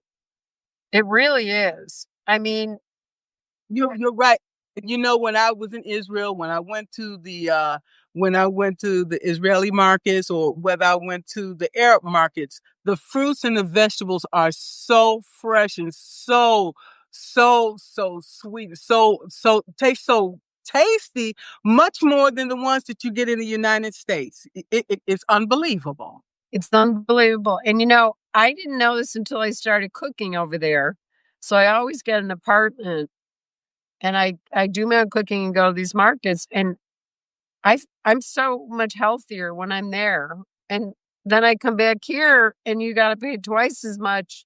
It really is. I mean, You're right. You know, when I was in Israel, when I went to the Israeli markets, or whether I went to the Arab markets, the fruits and the vegetables are so fresh and so sweet, taste so tasty, much more than the ones that you get in the United States. It's unbelievable. it's unbelievable. And I didn't know this until I started cooking over there. So I always get an apartment and I do my own cooking and go to these markets, and I'm so much healthier when I'm there. And then I come back here and you got to pay twice as much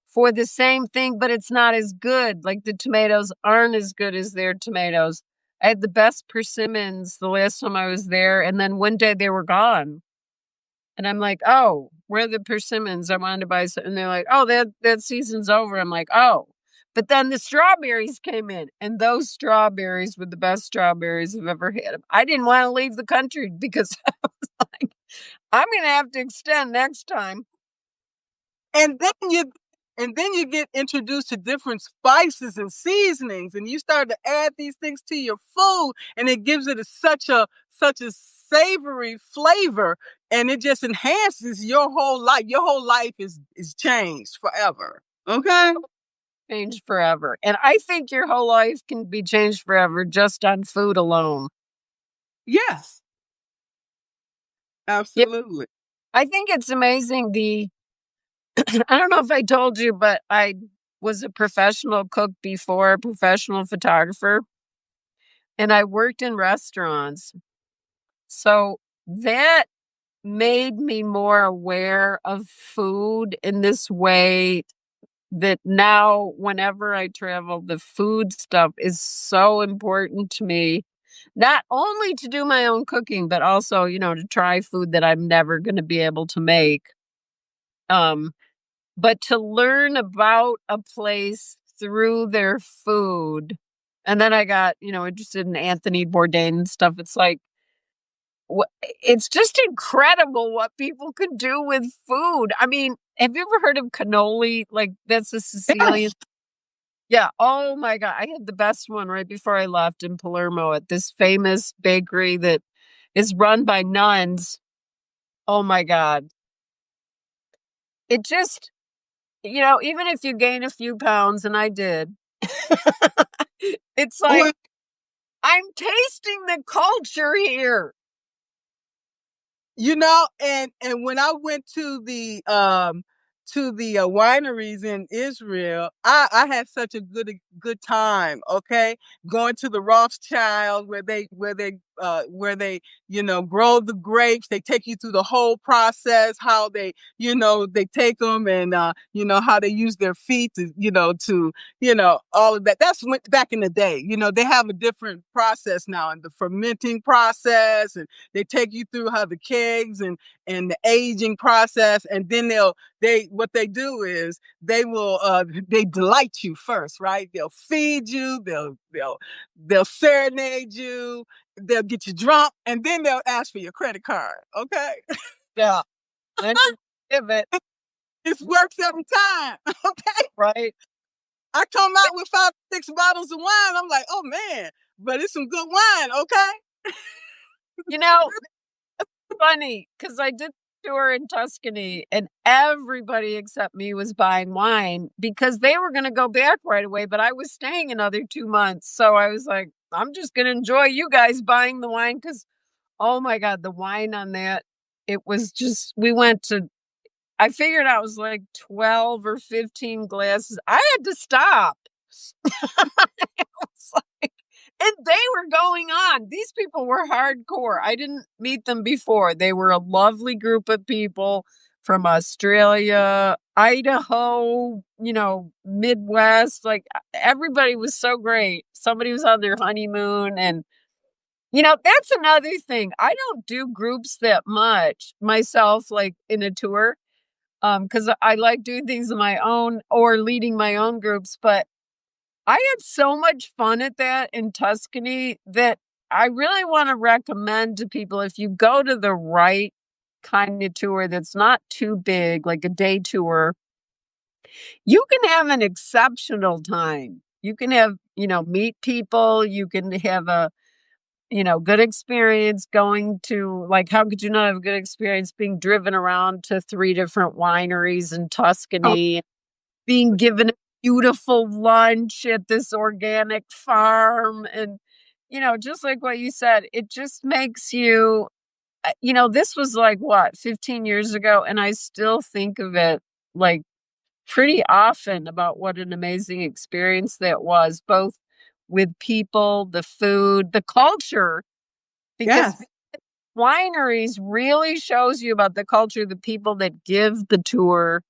for the same thing, but it's not as good. Like the tomatoes aren't as good as their tomatoes. I had the best persimmons the last time I was there, and then one day they were gone. And I'm like, oh, where are the persimmons? I wanted to buy some. And they're like, oh, that season's over. I'm like, oh. But then the strawberries came in, and those strawberries were the best strawberries I've ever had. I didn't want to leave the country because I was like, I'm going to have to extend next time. and then you and then you get introduced to different spices and seasonings, and you start to add these things to your food, and it gives it such a savory flavor, and it just enhances your whole life. Your whole life is changed forever. Okay. Changed forever. And I think your whole life can be changed forever just on food alone. Yes, Yeah, absolutely. I think it's amazing. I don't know if I told you, but I was a professional cook before, a professional photographer, and I worked in restaurants. So that made me more aware of food in this way, that now whenever I travel, the food stuff is so important to me. Not only to do my own cooking, but also, to try food that I'm never going to be able to make. Um, but to learn about a place through their food. And then I got, interested in Anthony Bourdain and stuff. It's like, it's just incredible what people could do with food. I mean, have you ever heard of cannoli? Like, that's a Sicilian. Yes. Yeah. Oh my God. I had the best one right before I left in Palermo at this famous bakery that is run by nuns. Oh my God. It just, even if you gain a few pounds, and I did, it's like, Well, I'm tasting the culture here. and when I went to the wineries in Israel, I had such a good time. Okay, going to the Rothschild where they grow the grapes. They take you through the whole process, how they take them, and how they use their feet to all of that. That's back in the day. They have a different process now, in the fermenting process, and they take you through how the kegs and the aging process, and then they what they do is they delight you first, right? They'll feed you, they'll serenade you, they'll get you drunk, and then they'll ask for your credit card. Okay. Yeah. Then you give it, It works every time. Okay. right? I come out with 5 6 bottles of wine. I'm like, oh man, but it's some good wine. Okay. You know, funny because I did the tour in Tuscany, and everybody except me was buying wine because they were going to go back right away. But I was staying another 2 months. So I was like, I'm just going to enjoy you guys buying the wine because, oh my God, the wine on that, it was just, I figured out it was like 12 or 15 glasses. I had to stop. It was like, and they were going on. These people were hardcore. I didn't meet them before. They were a lovely group of people from Australia, Idaho, Midwest. Like, everybody was so great. Somebody was on their honeymoon. And, that's another thing. I don't do groups that much myself, like in a tour. because I like doing things on my own or leading my own groups. But I had so much fun at that in Tuscany that I really want to recommend to people if you go to the right kind of tour that's not too big, like a day tour, you can have an exceptional time. You can have, meet people, you can have a, good experience going to, like, how could you not have a good experience being driven around to three different wineries in Oh, Tuscany, being given a beautiful lunch at this organic farm and just like what you said, it just makes you this was like what, 15 years ago, and I still think of it like pretty often about what an amazing experience that was, both with people, the food, the culture, because yes. wineries really shows you about the culture, the people that give the tour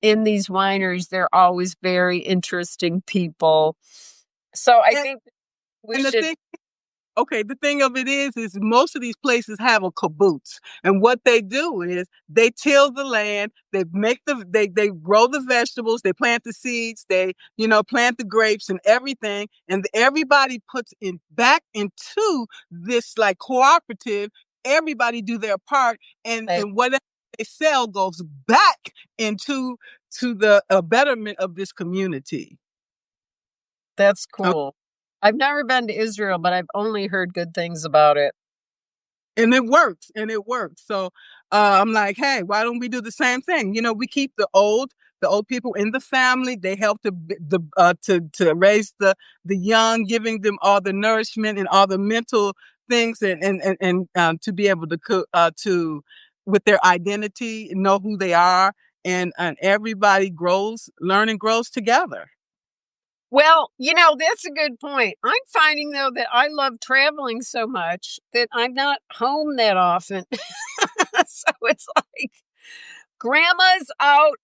in these wineries. They're always very interesting people. So I And, think we and the should. thing Okay, the thing of it is most of these places have a caboose, and what they do is they till the land, they grow the vegetables, they plant the seeds, they plant the grapes and everything, and everybody puts in back into this like cooperative. Everybody do their part, and whatever they sell goes back into the betterment of this community. That's cool. I've never been to Israel, but I've only heard good things about it. And it works. So I'm like, hey, why don't we do the same thing? We keep the old people in the family. They help to raise the young, giving them all the nourishment and all the mental things, and to be able to with their identity, know who they are, and everybody learn and grows together. Well, that's a good point. I'm finding though that I love traveling so much that I'm not home that often. So it's like grandma's out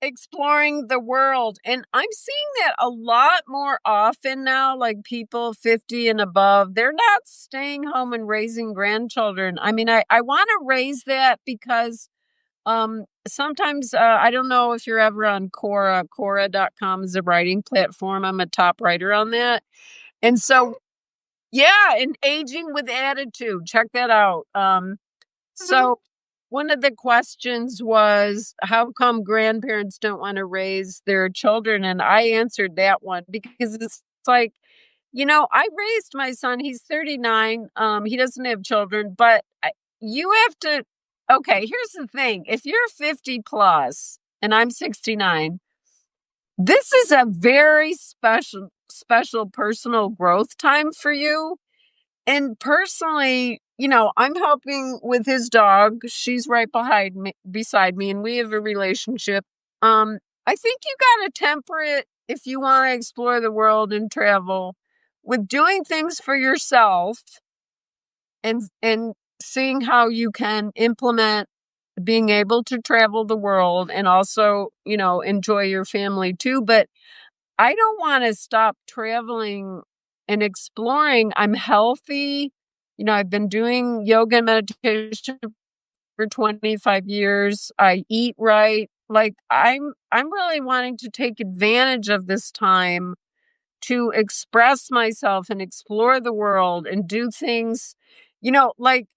exploring the world. And I'm seeing that a lot more often now, like people 50 and above, they're not staying home and raising grandchildren. I mean, I want to raise that because sometimes I don't know if you're ever on Quora.com is a writing platform. I'm a top writer on that. And so yeah, and aging with attitude. Check that out. Mhm. So one of the questions was, how come grandparents don't want to raise their children? And I answered that one because it's like, I raised my son. He's 39. He doesn't have children, but you have to. Okay, here's the thing. If you're 50 plus and I'm 69, this is a very special personal growth time for you. And personally, I'm helping with his dog. She's right beside me, and we have a relationship. I think you got to temper it if you want to explore the world and travel with doing things for yourself and seeing how you can implement being able to travel the world and also, enjoy your family too. But I don't want to stop traveling and exploring. I'm healthy. I've been doing yoga and meditation for 25 years. I eat right. Like I'm really wanting to take advantage of this time to express myself and explore the world and do things, like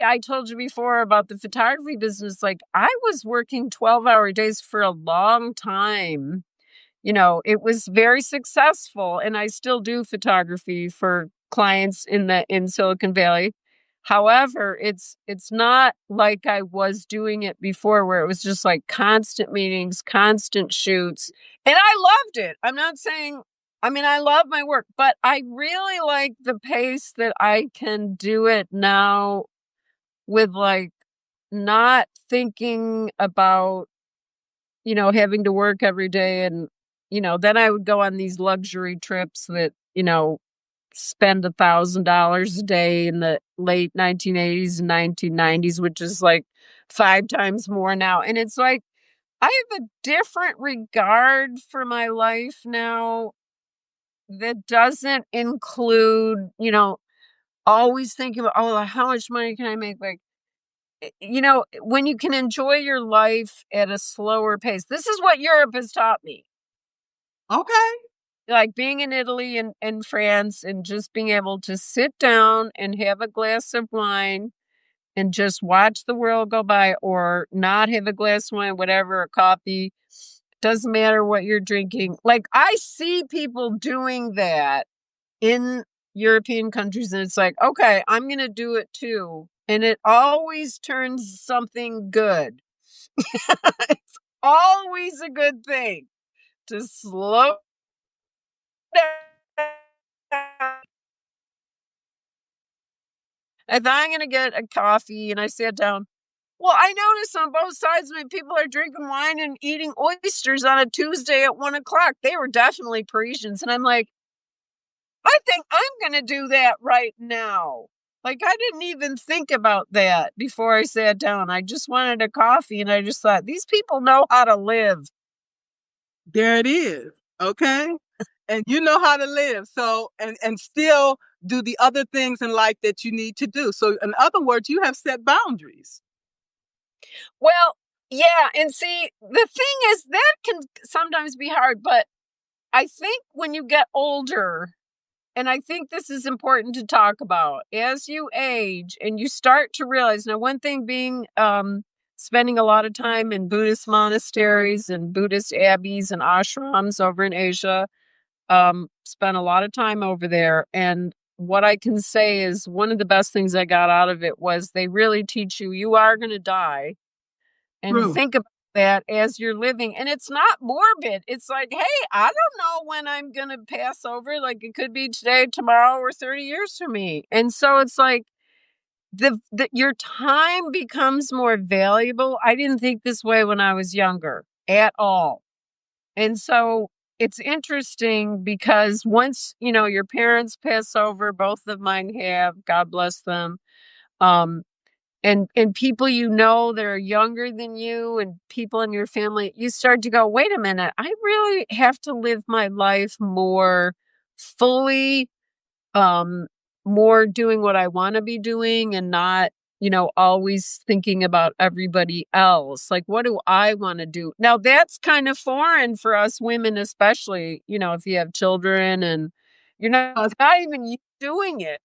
I told you before about the photography business. Like I was working 12-hour days for a long time. It was very successful, and I still do photography for clients in Silicon Valley. However, it's not like I was doing it before where it was just like constant meetings, constant shoots. And I loved it. I'm not saying, I mean, I love my work, but I really like the pace that I can do it now with like not thinking about having to work every day. And, then I would go on these luxury trips that, spend $1,000 a day in the late 1980s and 1990s, which is like 5 times more now. And it's like, I have a different regard for my life now that doesn't include, always thinking about, oh, how much money can I make? Like, when you can enjoy your life at a slower pace. This is what Europe has taught me. Okay. Like being in Italy and France and just being able to sit down and have a glass of wine and just watch the world go by or not have a glass of wine, whatever, a coffee. Doesn't matter what you're drinking. Like I see people doing that in European countries and it's like, okay, I'm going to do it too. And it always turns something good. It's always a good thing to slow down. I thought I'm gonna get a coffee and I sat down. Well, I noticed on both sides when people are drinking wine and eating oysters on a Tuesday at 1 o'clock. They were definitely Parisians. And I'm like, I think I'm gonna do that right now. Like I didn't even think about that before I sat down. I just wanted a coffee and I just thought, these people know how to live. There it is. Okay. And you know how to live. So, and still do the other things in life that you need to do. So, in other words, you have set boundaries. Well, yeah, and see, the thing is that can sometimes be hard, but I think when you get older, and I think this is important to talk about, as you age and you start to realize now, one thing being spending a lot of time in Buddhist monasteries and Buddhist abbeys and ashrams over in Asia, spent a lot of time over there. And what I can say is one of the best things I got out of it was they really teach you, you are going to die and True. think about that as you're living. And it's not morbid. It's like, hey, I don't know when I'm going to pass over. Like it could be today, tomorrow, or 30 years from me. And so it's like your time becomes more valuable. I didn't think this way when I was younger at all. And so it's interesting because once, your parents pass over, both of mine have, God bless them. Um, and people that are younger than you and people in your family, you start to go, wait a minute, I really have to live my life more fully, um, more doing what I want to be doing and not, always thinking about everybody else. Like, what do I want to do? Now, that's kind of foreign for us women, especially, if you have children and you're not even doing it.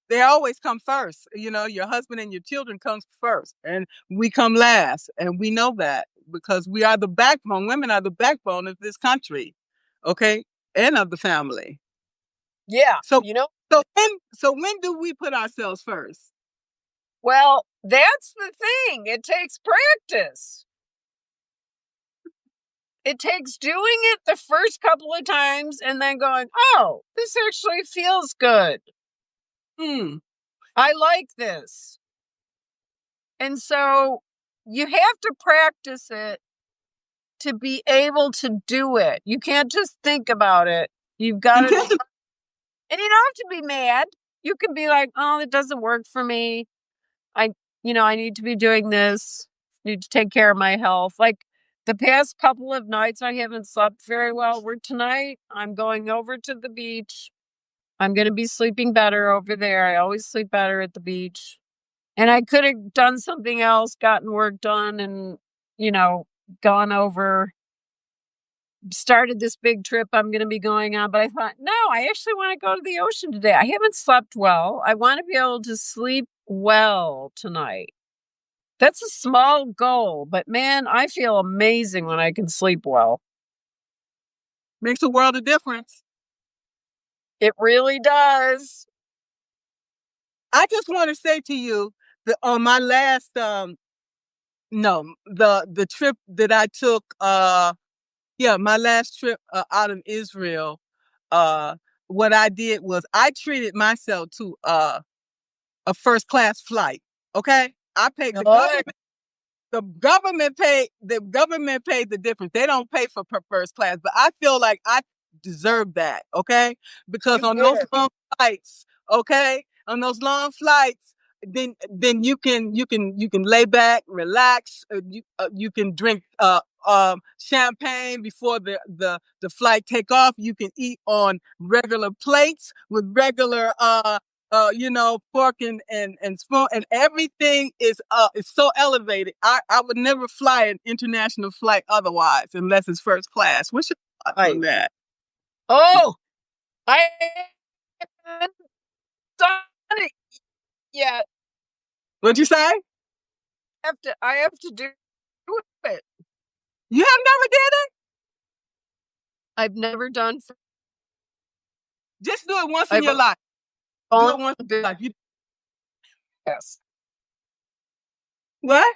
They always come first. Your husband and your children comes first, and we come last, and we know that because we are the backbone. Women are the backbone of this country, okay, and of the family. Yeah. So, so when do we put ourselves first? Well, that's the thing. It takes practice. It takes doing it the first couple of times and then going, oh, this actually feels good. Hmm. I like this. And so you have to practice it to be able to do it. You can't just think about it. You've got to, Intention. and you don't have to be mad. You can be like, oh, it doesn't work for me. I, I need to be doing this, need to take care of my health. Like the past couple of nights, I haven't slept very well. Where tonight, I'm going over to the beach. I'm going to be sleeping better over there. I always sleep better at the beach. And I could have done something else, gotten work done, and, you know, gone over, started this big trip I'm going to be going on. But I thought, no, I actually want to go to the ocean today. I haven't slept well. I want to be able to sleep well tonight. That's a small goal, but man, I feel amazing when I can sleep well. Makes a world of difference. It really does. I just want to say to you that on my last no, the trip that I took yeah, my last trip out of Israel, uh what I did was I treated myself to a first class flight. Okay? I paid the Good. government. The government paid the difference. They don't pay for first class, but I feel like I deserve that, okay? Because You on those did. long flights, okay? On those long flights, then you can lay back, relax, you can drink champagne before the flight take off. You can eat on regular plates with regular fork and spoon, and everything is so elevated. I would never fly an international flight otherwise, unless it's first class. What's your thoughts on Right. that? Oh, I haven't done it yet. What'd you say? I have to do it. You have never did it? I've never done. Just do it once in I've your life. Do it only once in your been life. You asked what?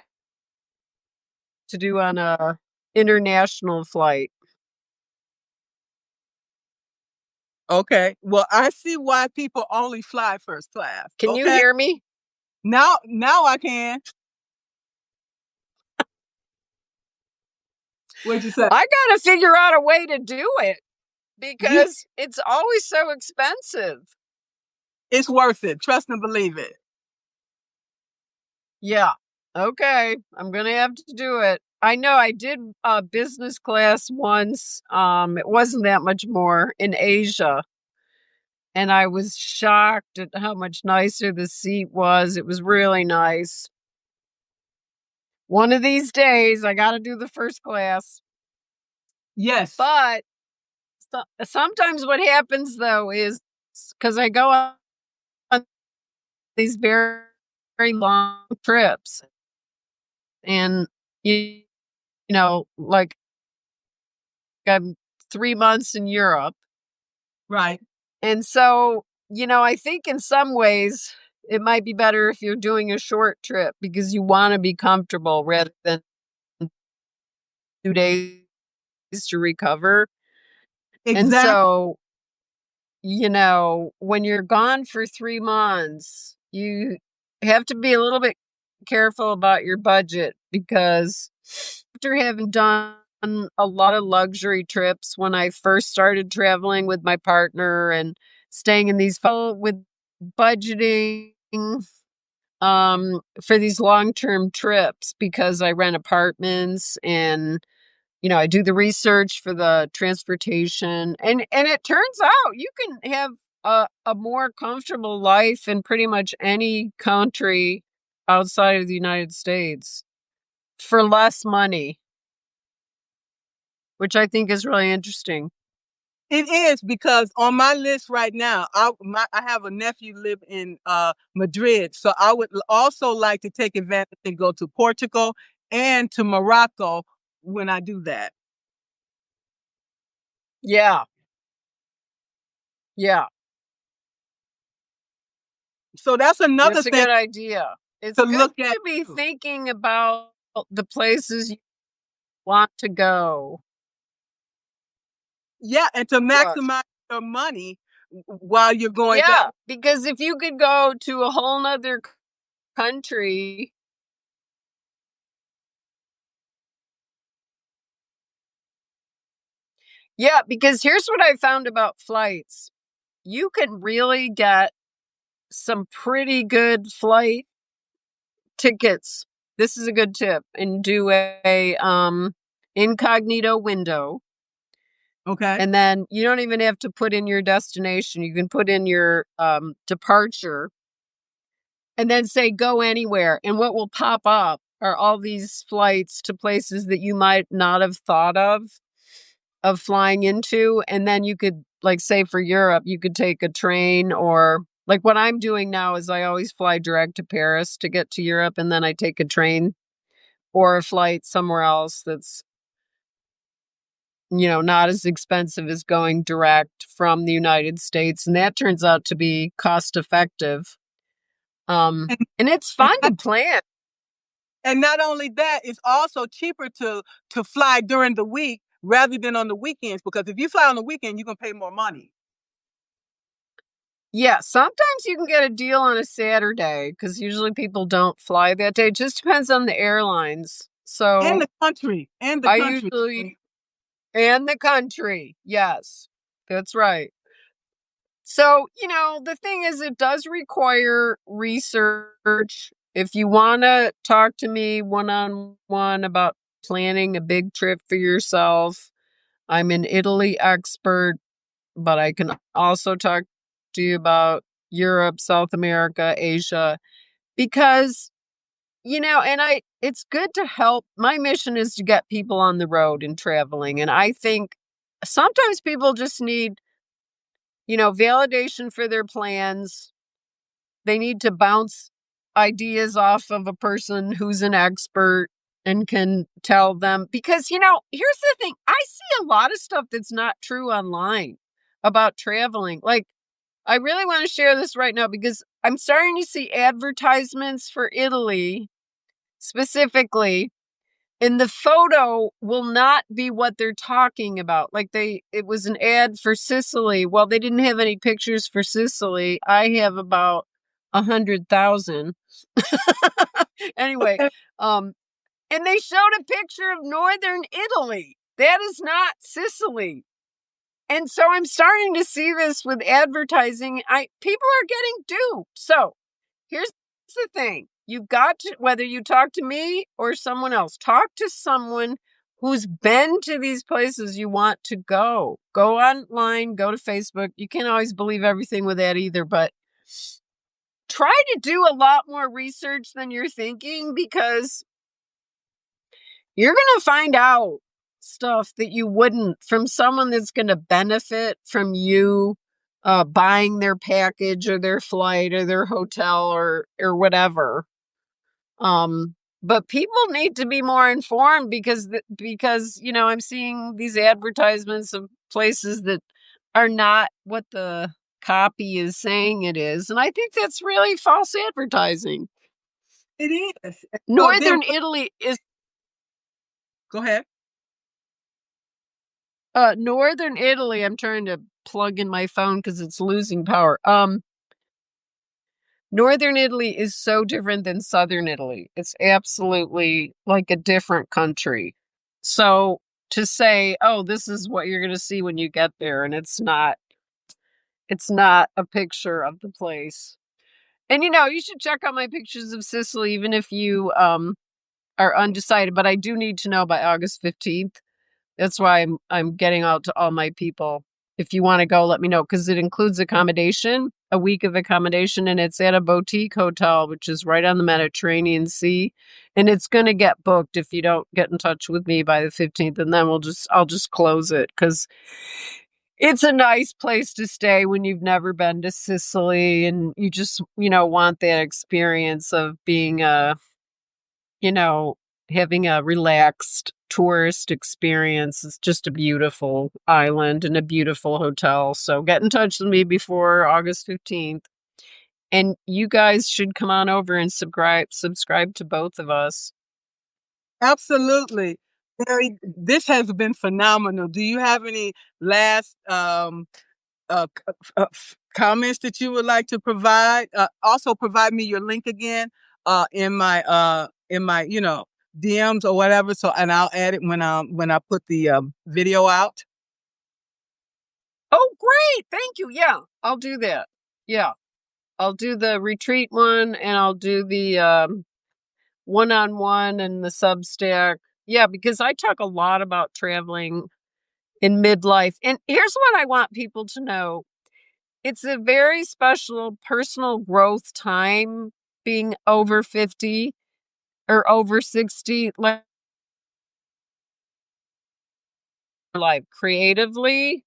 to do on a international flight. Okay. Well, I see why people only fly first class. Can you Okay. hear me? Now I can. What'd you say? I got to figure out a way to do it You, because it's always so expensive. it's worth it. Trust and believe it. Yeah. Okay. I'm going to have to do it. I know I did business class once. It wasn't that much more in Asia. And I was shocked at how much nicer the seat was. It was really nice. One of these days, I got to do the first class. Yes. But sometimes what happens though is because I go on these very, very long trips and you like I'm 3 months in Europe. Right. And so, I think in some ways it might be better if you're doing a short trip because you want to be comfortable rather than 2 days to recover. And Exactly. so, when you're gone for 3 months, you have to be a little bit careful about your budget because after having done a lot of luxury trips when I first started traveling with my partner and staying in these with budgeting for these long-term trips because I rent apartments and I do the research for the transportation and it turns out you can have a more comfortable life in pretty much any country outside of the United States for less money, which I think is really interesting. It is because on my list right now, I have a nephew live in Madrid, so I would also like to take advantage and go to Portugal and to Morocco when I do that. Yeah, yeah, So that's another that's a thing good idea. It's to good look at. to be thinking about the places you want to go. Yeah, and to What? maximize your money while you're going that. Yeah, because if you could go to a whole nother country. Yeah, because here's what I found about flights. You can really get some pretty good flight tickets. This is a good tip. And do a incognito window. Okay. And then you don't even have to put in your destination. You can put in your departure and then say go anywhere. And what will pop up are all these flights to places that you might not have thought of flying into. And then you could, like, say for Europe, you could take a train or like what I'm doing now is I always fly direct to Paris to get to Europe. And then I take a train or a flight somewhere else that's, not as expensive as going direct from the United States. And that turns out to be cost effective. And, And it's and fun to plan. and not only that, it's also cheaper to fly during the week rather than on the weekends, because if you fly on the weekend, you can pay more money. Yeah, sometimes you can get a deal on a Saturday because usually people don't fly that day. It just depends on the airlines. And So the country. And the I country. usually, and the country. Yes, that's right. So, the thing is, it does require research. If you want to talk to me one on one about planning a big trip for yourself, I'm an Italy expert, but I can also talk to you about Europe, South America, Asia, because, and it's good to help. My mission is to get people on the road and traveling. And I think sometimes people just need, validation for their plans. They need to bounce ideas off of a person who's an expert and can tell them. Because, here's the thing, I see a lot of stuff that's not true online about traveling. Like, I really want to share this right now because I'm starting to see advertisements for Italy specifically, and the photo will not be what they're talking about. Like it was an ad for Sicily. Well, they didn't have any pictures for Sicily. I have about 100,000. Anyway, um, and they showed a picture of northern Italy. That is not Sicily. And so I'm starting to see this with advertising. People are getting duped. So here's the thing. You've got to, whether you talk to me or someone else, talk to someone who's been to these places you want to go. Go online, go to Facebook. You can't always believe everything with that either, but try to do a lot more research than you're thinking, because you're going to find out stuff that you wouldn't from someone that's going to benefit from you buying their package or their flight or their hotel or whatever. But people need to be more informed because I'm seeing these advertisements of places that are not what the copy is saying it is, and I think that's really false advertising. It is. So then, Northern Italy is go ahead. Northern Italy. I'm trying to plug in my phone because it's losing power. Northern Italy is so different than Southern Italy. It's absolutely like a different country. So to say, oh, this is what you're going to see when you get there, and it's not a picture of the place. And you should check out my pictures of Sicily, even if you are undecided. But I do need to know by August 15th. That's why I'm getting out to all my people. If you want to go, let me know, because it includes accommodation, a week of accommodation, and it's at a boutique hotel, which is right on the Mediterranean Sea. And it's going to get booked if you don't get in touch with me by the 15th, and then I'll just close it, because it's a nice place to stay when you've never been to Sicily and you just, want that experience of being you know, having a relaxed tourist experience. It's just a beautiful island and a beautiful hotel. So get in touch with me before August 15th. And you guys should come on over and subscribe to both of us. Absolutely. Mary, this has been phenomenal. Do you have any last comments that you would like to provide? Also, provide me your link again in my DMs or whatever. So, and I'll add it when I put the video out. Oh, great. Thank you. Yeah, I'll do that. Yeah, I'll do the retreat one, and I'll do the one-on-one and the Substack. Yeah, because I talk a lot about traveling in midlife. And here's what I want people to know. It's a very special personal growth time, being over 50 or over 60, like life creatively,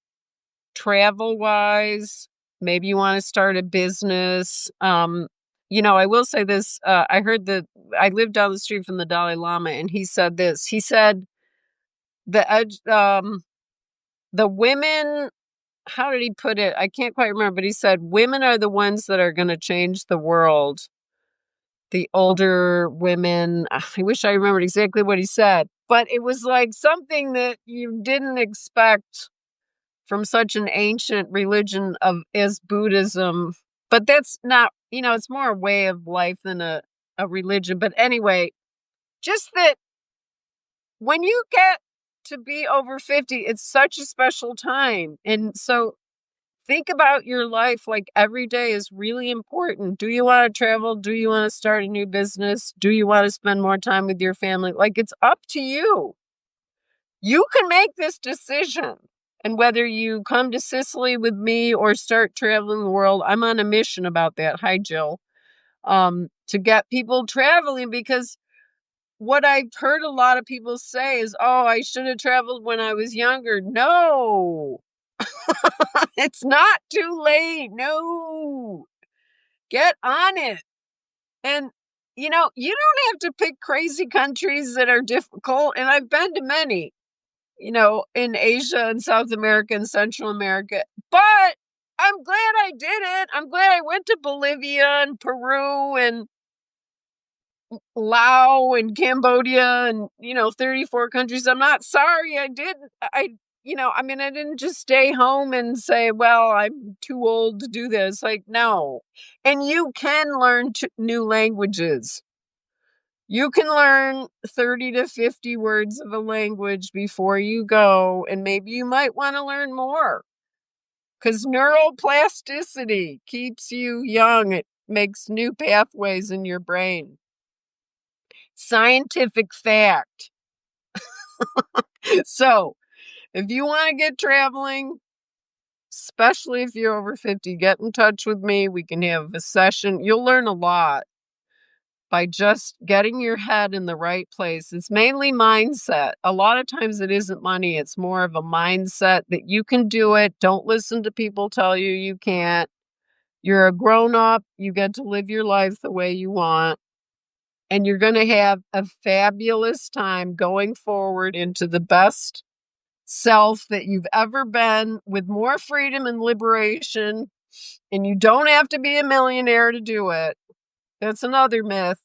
travel wise. Maybe you want to start a business. I will say this. I heard that I lived down the street from the Dalai Lama, and he said this. He said the women, how did he put it? I can't quite remember, but he said women are the ones that are going to change the world. The older women, I wish I remembered exactly what he said, but it was like something that you didn't expect from such an ancient religion as Buddhism. But that's not, it's more a way of life than a religion. But anyway, just that when you get to be over 50, it's such a special time. And so think about your life like every day is really important. Do you want to travel? Do you want to start a new business? Do you want to spend more time with your family? Like, it's up to you. You can make this decision. And whether you come to Sicily with me or start traveling the world, I'm on a mission about that. Hi, Jill. To get people traveling, because what I've heard a lot of people say is, oh, I should have traveled when I was younger. No, it's not too late. No, get on it. And, you don't have to pick crazy countries that are difficult. And I've been to many, in Asia and South America and Central America. But I'm glad I did it. I'm glad I went to Bolivia and Peru and Laos and Cambodia and, 34 countries. I'm not sorry I didn't. I didn't just stay home and say, well, I'm too old to do this. Like, no. And you can learn new languages. You can learn 30 to 50 words of a language before you go, and maybe you might want to learn more because neuroplasticity keeps you young. It makes new pathways in your brain. Scientific fact. So, if you want to get traveling, especially if you're over 50, get in touch with me. We can have a session. You'll learn a lot by just getting your head in the right place. It's mainly mindset. A lot of times it isn't money. It's more of a mindset that you can do it. Don't listen to people tell you you can't. You're a grown up. You get to live your life the way you want. And you're going to have a fabulous time going forward into the best self that you've ever been, with more freedom and liberation. And you don't have to be a millionaire to do it. That's another myth.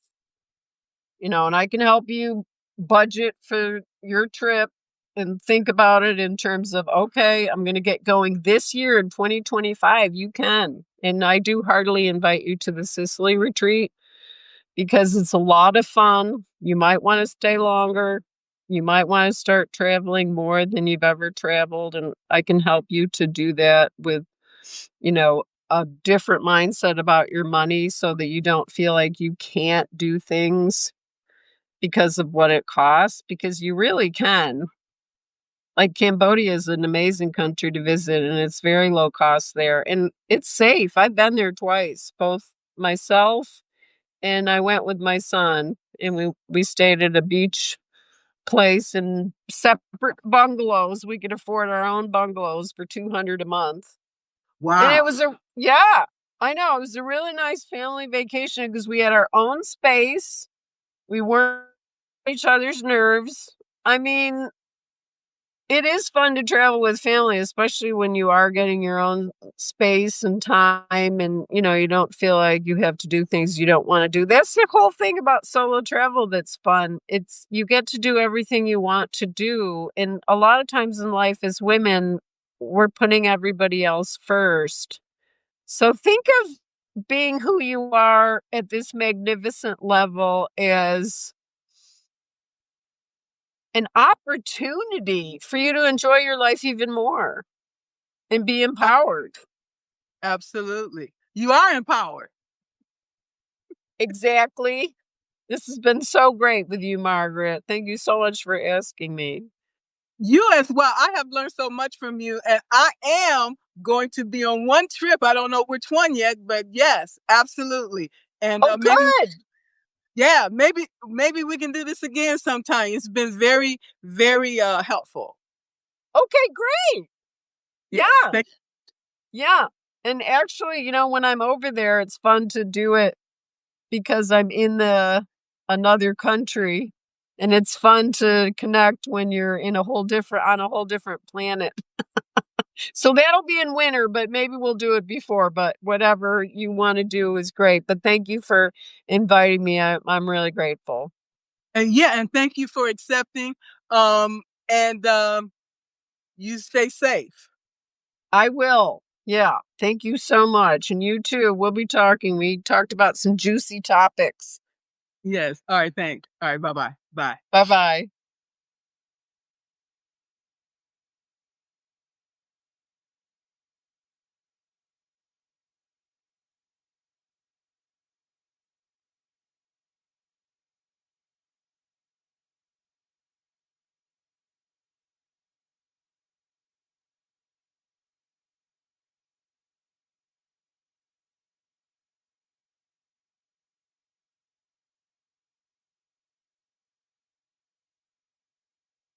And I can help you budget for your trip and think about it in terms of, okay, I'm going to get going this year in 2025. You can. And I do heartily invite you to the Sicily retreat because it's a lot of fun. You might want to stay longer. You might want to start traveling more than you've ever traveled. And I can help you to do that with, a different mindset about your money so that you don't feel like you can't do things because of what it costs, because you really can. Like, Cambodia is an amazing country to visit, and it's very low cost there, and it's safe. I've been there twice, both myself and I went with my son, and we stayed at a beach place in separate bungalows. We could afford our own bungalows for $200 a month. And it Wow. was yeah, I know. It was a really nice family vacation because we had our own space. We weren't each other's nerves. I mean, it is fun to travel with family, especially when you are getting your own space and time and, you don't feel like you have to do things you don't want to do. That's the whole thing about solo travel that's fun. It's you get to do everything you want to do. And a lot of times in life as women, we're putting everybody else first. So think of being who you are at this magnificent level as an opportunity for you to enjoy your life even more and be A- empowered. Absolutely. You are empowered. Exactly. This has been so great with you, Margaret. Thank you so much for asking me. You as well. I have learned so much from you, and I am going to be on one trip. I don't know which one yet, but yes, absolutely. And Oh, good. maybe we can do this again sometime. It's been very, very helpful. Okay, great. Yes. Yeah. Yeah. And actually, when I'm over there, it's fun to do it because I'm in another country, and it's fun to connect when you're on a whole different planet. So that'll be in winter, but maybe we'll do it before, but whatever you want to do is great. But thank you for inviting me. I'm really grateful. And thank you for accepting. And you stay safe. I will. Yeah. Thank you so much. And you too. We'll be talking. We talked about some juicy topics. Yes. All right. Thanks. All right. Bye bye. Bye. Bye bye.